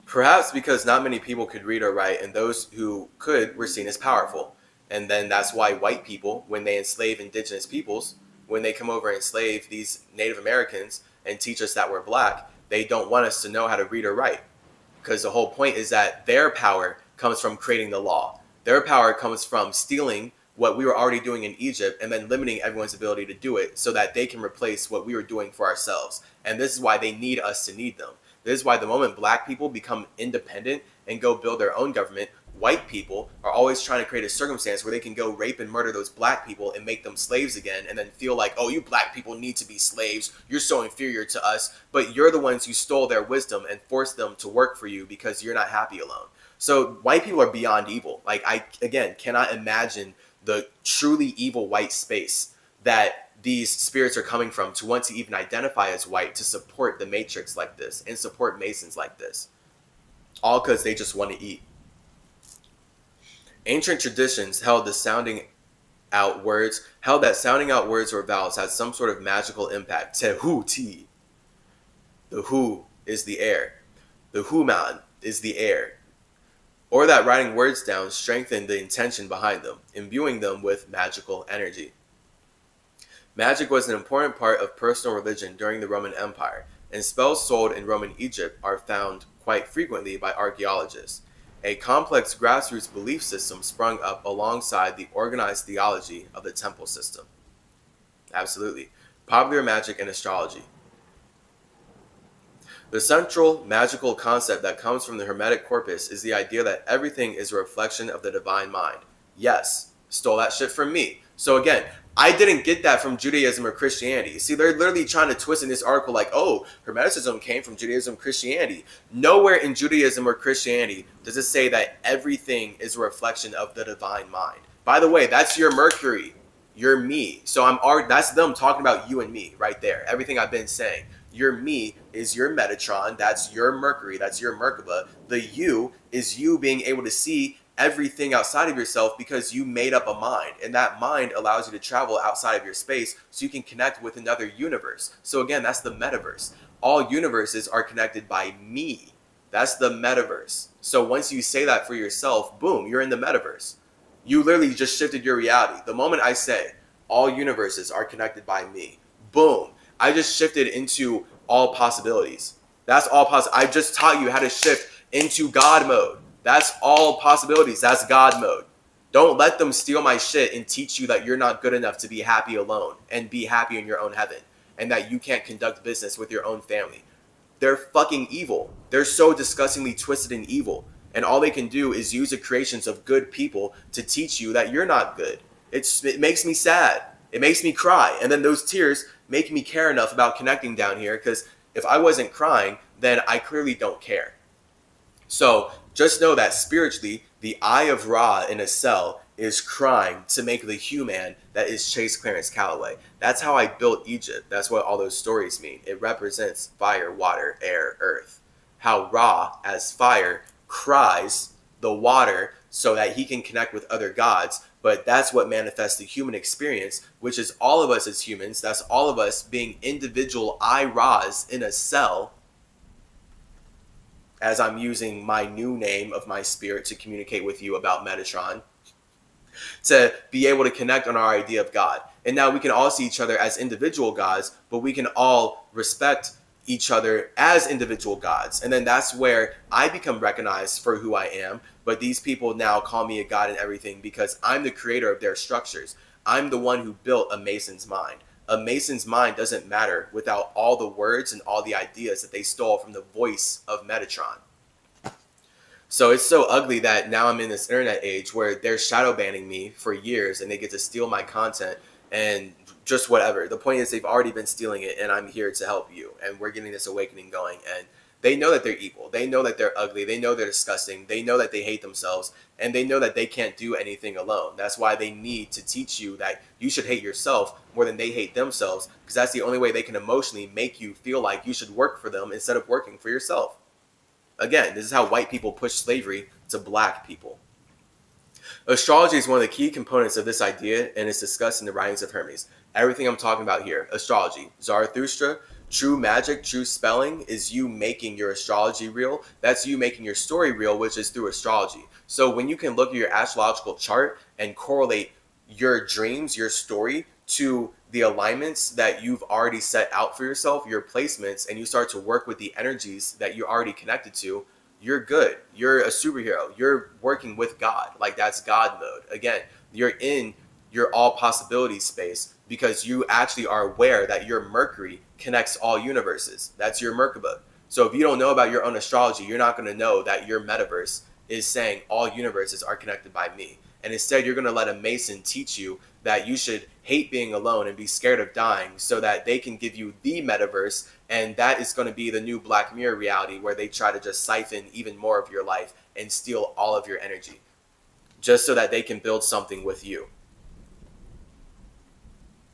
Perhaps because not many people could read or write, and those who could were seen as powerful. And then that's why white people, when they enslave indigenous peoples, when they come over and enslave these Native Americans and teach us that we're black, they don't want us to know how to read or write. Because the whole point is that their power comes from creating the law. Their power comes from stealing what we were already doing in Egypt and then limiting everyone's ability to do it so that they can replace what we were doing for ourselves. And this is why they need us to need them. This is why the moment black people become independent and go build their own government, white people are always trying to create a circumstance where they can go rape and murder those black people and make them slaves again and then feel like, oh, you black people need to be slaves. You're so inferior to us. But you're the ones who stole their wisdom and forced them to work for you because you're not happy alone. So white people are beyond evil. Like, I, again, cannot imagine the truly evil white space that these spirits are coming from to want to even identify as white, to support the matrix like this and support Masons like this. All because they just want to eat. Ancient traditions held that sounding out words or vowels had some sort of magical impact. Tehuti. The hu is the air. The human is the air. Or that writing words down strengthened the intention behind them, imbuing them with magical energy. Magic was an important part of personal religion during the Roman Empire, and spells sold in Roman Egypt are found quite frequently by archaeologists. A complex grassroots belief system sprung up alongside the organized theology of the temple system. Absolutely. Popular magic and astrology. The central magical concept that comes from the Hermetic corpus is the idea that everything is a reflection of the divine mind. Yes, stole that shit from me. So again, I didn't get that from Judaism or Christianity. See, they're literally trying to twist in this article like, oh, Hermeticism came from Judaism and Christianity. Nowhere in Judaism or Christianity does it say that everything is a reflection of the divine mind. By the way, that's your Mercury. You're me. So that's them talking about you and me right there. Everything I've been saying. Your me is your Metatron. That's your Mercury. That's your Merkaba. The you is you being able to see everything outside of yourself because you made up a mind, and that mind allows you to travel outside of your space so you can connect with another universe. So again, that's the metaverse. All universes are connected by me. That's the metaverse. So once you say that for yourself, boom, you're in the metaverse. You literally just shifted your reality. The moment I say all universes are connected by me, boom, I just shifted into all possibilities. That's all possible. I just taught you how to shift into God mode. That's all possibilities. That's God mode. Don't let them steal my shit and teach you that you're not good enough to be happy alone and be happy in your own heaven and that you can't conduct business with your own family. They're fucking evil. They're so disgustingly twisted and evil. And all they can do is use the creations of good people to teach you that you're not good. It makes me sad. It makes me cry. And then those tears make me care enough about connecting down here, because if I wasn't crying, then I clearly don't care. So just know that spiritually, the eye of Ra in a cell is crying to make the human that is Chase Clarence Calloway. That's how I built Egypt. That's what all those stories mean. It represents fire, water, air, earth. How Ra, as fire, cries the water so that he can connect with other gods. But that's what manifests the human experience, which is all of us as humans. That's all of us being individual I-Ras in a cell, as I'm using my new name of my spirit to communicate with you about Metatron, to be able to connect on our idea of God. And now we can all see each other as individual gods, but we can all respect each other as individual gods. And then that's where I become recognized for who I am. But these people now call me a god and everything because I'm the creator of their structures. I'm the one who built a Mason's mind. A Mason's mind doesn't matter without all the words and all the ideas that they stole from the voice of Metatron. So it's so ugly that now I'm in this internet age where they're shadow banning me for years and they get to steal my content and just whatever. The point is they've already been stealing it and I'm here to help you. And we're getting this awakening going. And they know that they're evil. They know that they're ugly. They know they're disgusting. They know that they hate themselves. And they know that they can't do anything alone. That's why they need to teach you that you should hate yourself more than they hate themselves. Because that's the only way they can emotionally make you feel like you should work for them instead of working for yourself. Again, this is how white people push slavery to black people. Astrology is one of the key components of this idea and is discussed in the writings of Hermes. Everything I'm talking about here, astrology, Zarathustra, true magic, true spelling is you making your astrology real. That's you making your story real, which is through astrology. So when you can look at your astrological chart and correlate your dreams, your story to the alignments that you've already set out for yourself, your placements, and you start to work with the energies that you're already connected to, you're good. You're a superhero. You're working with God. Like that's God mode. Again, you're in your all possibilities space because you actually are aware that your Mercury connects all universes. That's your Merkaba. So if you don't know about your own astrology, you're not going to know that your metaverse is saying all universes are connected by me. And instead, you're going to let a Mason teach you that you should hate being alone and be scared of dying so that they can give you the metaverse. And that is going to be the new Black Mirror reality where they try to just siphon even more of your life and steal all of your energy just so that they can build something with you.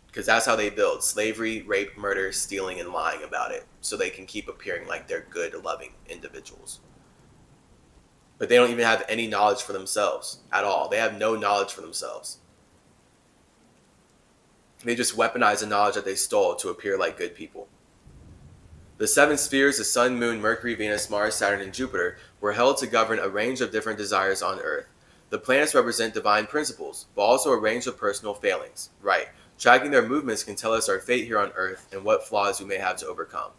Because that's how they build slavery, rape, murder, stealing, and lying about it so they can keep appearing like they're good, loving individuals. But they don't even have any knowledge for themselves at all. They have no knowledge for themselves. They just weaponize the knowledge that they stole to appear like good people. The seven spheres, the Sun, Moon, Mercury, Venus, Mars, Saturn, and Jupiter, were held to govern a range of different desires on Earth. The planets represent divine principles, but also a range of personal failings. Right. Tracking their movements can tell us our fate here on Earth and what flaws we may have to overcome.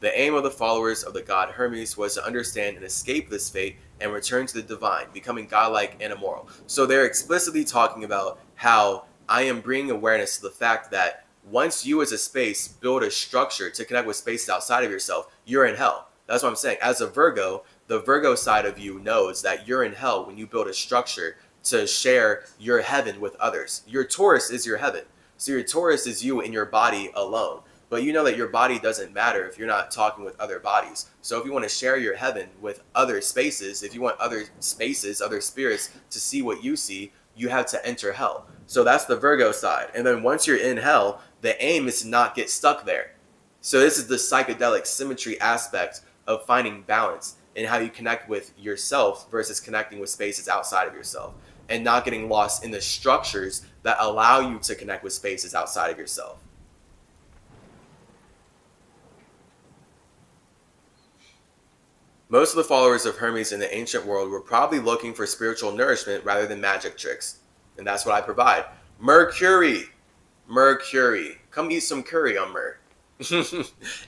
The aim of the followers of the god Hermes was to understand and escape this fate and return to the divine, becoming godlike and immoral. So they're explicitly talking about how I am bringing awareness to the fact that once you as a space build a structure to connect with spaces outside of yourself, you're in hell. That's what I'm saying. As a Virgo, the Virgo side of you knows that you're in hell when you build a structure to share your heaven with others. Your Taurus is your heaven. So your Taurus is you in your body alone. But you know that your body doesn't matter if you're not talking with other bodies. So if you want to share your heaven with other spaces, if you want other spaces, other spirits to see what you see, you have to enter hell. So that's the Virgo side. And then once you're in hell, the aim is to not get stuck there. So this is the psychedelic symmetry aspect of finding balance in how you connect with yourself versus connecting with spaces outside of yourself and not getting lost in the structures that allow you to connect with spaces outside of yourself. Most of the followers of Hermes in the ancient world were probably looking for spiritual nourishment rather than magic tricks. And that's what I provide. Mercury. Mercury. Come eat some curry on Mer.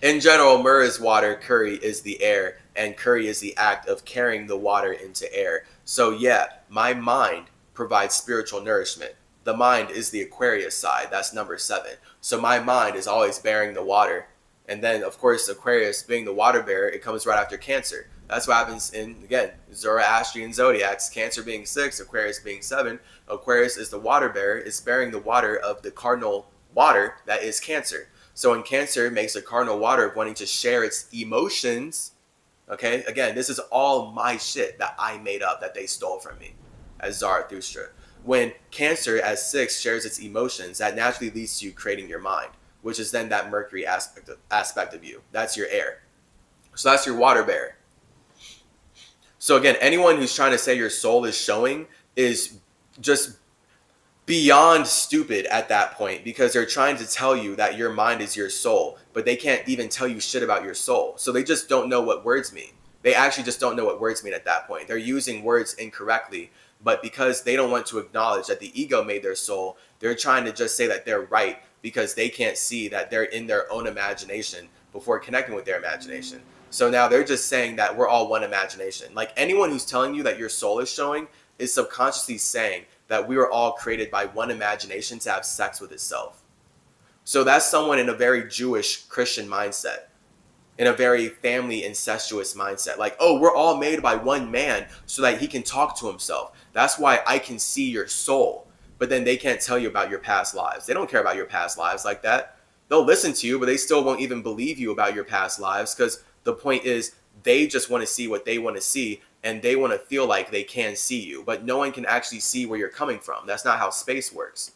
In general, Mer is water, curry is the air, and curry is the act of carrying the water into air. So yeah, my mind provides spiritual nourishment. The mind is the Aquarius side. That's number 7. So my mind is always bearing the water. And then, of course, Aquarius being the water bearer, it comes right after Cancer. That's what happens in, again, Zoroastrian zodiacs. Cancer being 6, Aquarius being 7. Aquarius is the water bearer. It's bearing the water of the cardinal water that is Cancer. So when Cancer makes the cardinal water of wanting to share its emotions, okay, again, this is all my shit that I made up that they stole from me as Zarathustra. When Cancer as 6 shares its emotions, that naturally leads to you creating your mind, which is then that Mercury aspect of you. That's your air. So that's your water bearer. So again, anyone who's trying to say your soul is showing is just beyond stupid at that point because they're trying to tell you that your mind is your soul, but they can't even tell you shit about your soul. So they just don't know what words mean. They actually just don't know what words mean at that point. They're using words incorrectly, but because they don't want to acknowledge that the ego made their soul, they're trying to just say that they're right because they can't see that they're in their own imagination before connecting with their imagination. So now they're just saying that we're all one imagination. Like anyone who's telling you that your soul is showing is subconsciously saying that we were all created by one imagination to have sex with itself. So that's someone in a very Jewish Christian mindset, in a very family incestuous mindset. Like, oh, we're all made by one man so that he can talk to himself. That's why I can see your soul. But then they can't tell you about your past lives. They don't care about your past lives like that. They'll listen to you, but they still won't even believe you about your past lives, because the point is they just want to see what they want to see, and they want to feel like they can see you. But no one can actually see where you're coming from. That's not how space works.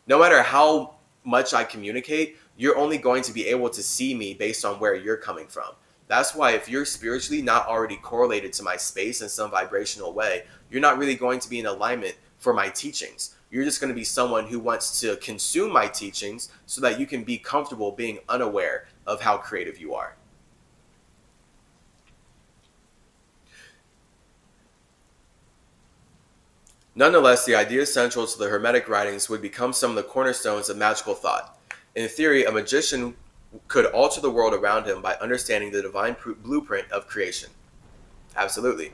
No matter how much I communicate, you're only going to be able to see me based on where you're coming from. That's why if you're spiritually not already correlated to my space in some vibrational way, you're not really going to be in alignment for my teachings. You're just going to be someone who wants to consume my teachings so that you can be comfortable being unaware of how creative you are. Nonetheless, the ideas central to the Hermetic writings would become some of the cornerstones of magical thought. In theory, a magician could alter the world around him by understanding the divine blueprint of creation. Absolutely.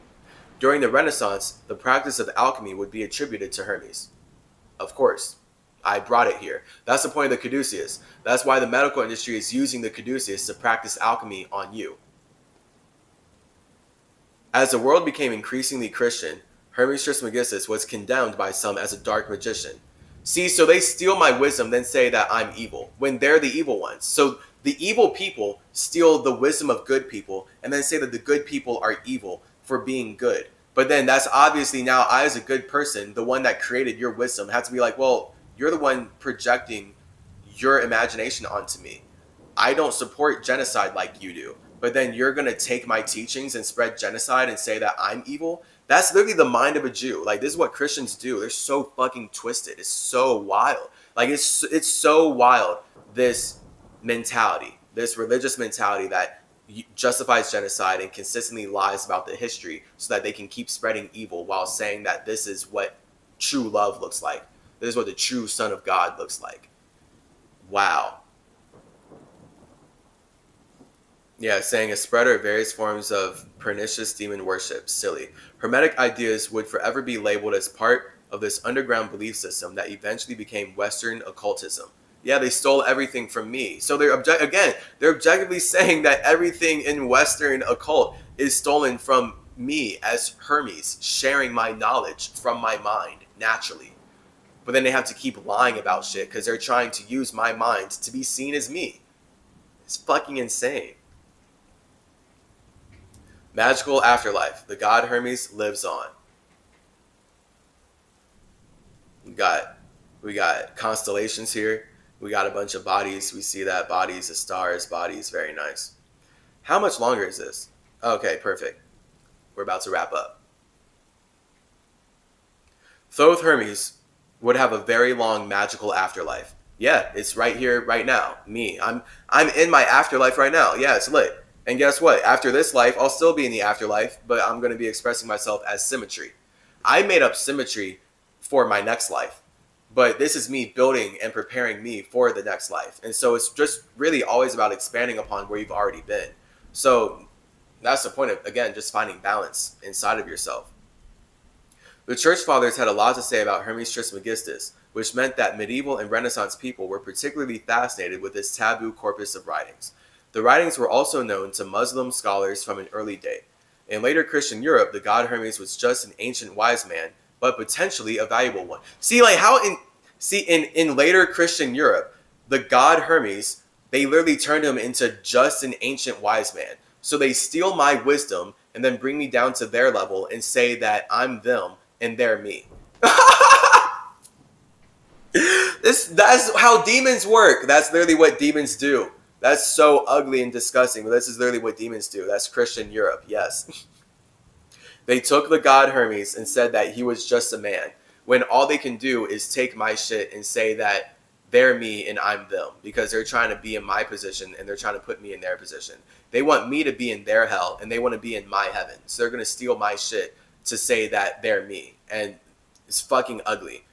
During the Renaissance, the practice of alchemy would be attributed to Hermes. Of course. I brought it here. That's the point of the caduceus. That's why the medical industry is using the caduceus to practice alchemy on you. As the world became increasingly Christian, Hermes Trismegistus was condemned by some as a dark magician. See, so they steal my wisdom, then say that I'm evil, when they're the evil ones. So the evil people steal the wisdom of good people, and then say that the good people are evil for being good. But then that's obviously now I, as a good person, the one that created your wisdom, have to be like, well, you're the one projecting your imagination onto me. I don't support genocide like you do. But then you're going to take my teachings and spread genocide and say that I'm evil? That's literally the mind of a Jew. Like, this is what Christians do. They're so fucking twisted. It's so wild. Like, it's so wild, this mentality, this religious mentality that justifies genocide and consistently lies about the history so that they can keep spreading evil while saying that this is what true love looks like. This is what the true Son of God looks like. Wow. Yeah, saying a spreader of various forms of pernicious demon worship. Silly. Hermetic ideas would forever be labeled as part of this underground belief system that eventually became Western occultism. Yeah, they stole everything from me. So they're objectively saying that everything in Western occult is stolen from me as Hermes, sharing my knowledge from my mind naturally. But then they have to keep lying about shit because they're trying to use my mind to be seen as me. It's fucking insane. Magical afterlife. The god Hermes lives on. We got constellations here. We got a bunch of bodies. We see that bodies, the stars, bodies. Very nice. How much longer is this? Okay, perfect. We're about to wrap up. Thoth Hermes would have a very long magical afterlife. Yeah, it's right here, right now. Me. I'm in my afterlife right now. Yeah, it's lit. And guess what? After this life, I'll still be in the afterlife, but I'm going to be expressing myself as symmetry. I made up symmetry for my next life. But this is me building and preparing me for the next life. And so it's just really always about expanding upon where you've already been. So that's the point of, again, just finding balance inside of yourself. The church fathers had a lot to say about Hermes Trismegistus, which meant that medieval and Renaissance people were particularly fascinated with this taboo corpus of writings. The writings were also known to Muslim scholars from an early date. In later Christian Europe, the god Hermes was just an ancient wise man, but potentially a valuable one. See, like how in later Christian Europe, the god Hermes, they literally turned him into just an ancient wise man. So they steal my wisdom and then bring me down to their level and say that I'm them and they're me. That's how demons work. That's literally what demons do. That's so ugly and disgusting, but this is literally what demons do. That's Christian Europe, yes. They took the god Hermes and said that he was just a man, when all they can do is take my shit and say that they're me and I'm them, because they're trying to be in my position and they're trying to put me in their position. They want me to be in their hell and they want to be in my heaven. So they're going to steal my shit to say that they're me. And it's fucking ugly.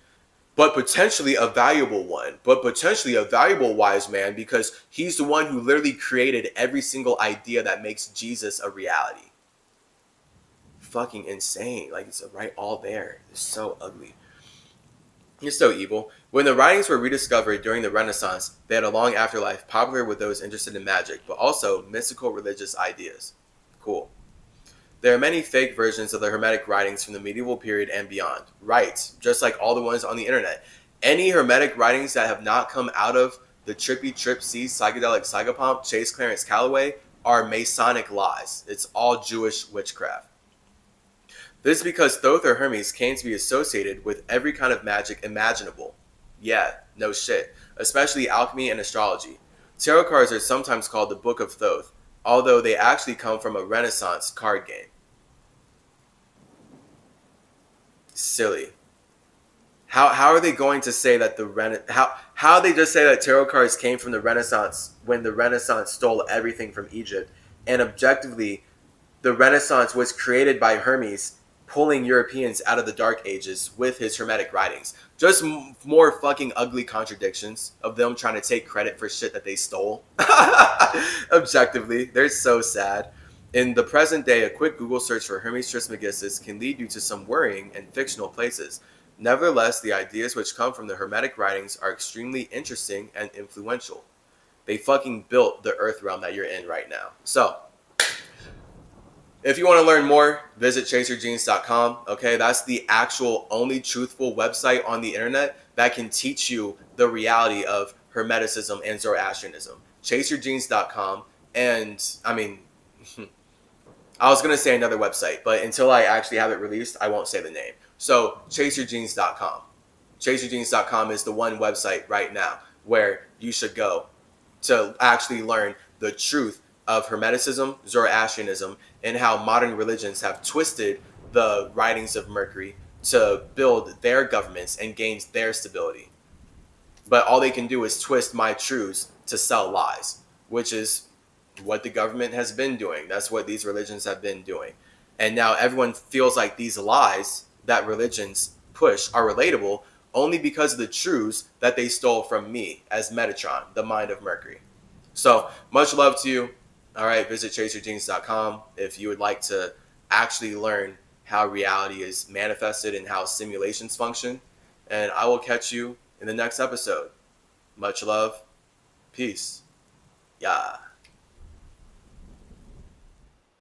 but potentially a valuable one, but potentially a valuable wise man, because he's the one who literally created every single idea that makes Jesus a reality. Fucking insane. Like, it's right all there. It's so ugly. It's so evil. When the writings were rediscovered during the Renaissance, they had a long afterlife, popular with those interested in magic, but also mystical religious ideas. Cool. There are many fake versions of the Hermetic writings from the medieval period and beyond. Right, just like all the ones on the internet. Any Hermetic writings that have not come out of the trippy trip C psychedelic psychopomp Chase Clarence Calloway are Masonic lies. It's all Jewish witchcraft. This is because Thoth or Hermes came to be associated with every kind of magic imaginable. Yeah, no shit. Especially alchemy and astrology. Tarot cards are sometimes called the Book of Thoth, although they actually come from a Renaissance card game. Silly. How are they going to say that how they just say that tarot cards came from the Renaissance when the Renaissance stole everything from Egypt, and objectively the Renaissance was created by Hermes pulling Europeans out of the Dark Ages with his Hermetic writings. Just more fucking ugly contradictions of them trying to take credit for shit that they stole. Objectively, they're so sad. In the present day, a quick Google search for Hermes Trismegistus can lead you to some worrying and fictional places. Nevertheless, the ideas which come from the Hermetic writings are extremely interesting and influential. They fucking built the earth realm that you're in right now. So, if you want to learn more, visit chasergenes.com. Okay, that's the actual only truthful website on the internet that can teach you the reality of Hermeticism and Zoroastrianism. Chasergenes.com. And I mean, I was going to say another website, but until I actually have it released, I won't say the name. So chasergenes.com. Chasergenes.com is the one website right now where you should go to actually learn the truth of Hermeticism, Zoroastrianism, and how modern religions have twisted the writings of Mercury to build their governments and gain their stability. But all they can do is twist my truths to sell lies, which is what the government has been doing. That's what these religions have been doing. And now everyone feels like these lies that religions push are relatable only because of the truths that they stole from me as Metatron, the mind of Mercury. So much love to you. All right, visit chasergenes.com if you would like to actually learn how reality is manifested and how simulations function. And I will catch you in the next episode. Much love. Peace. Yeah.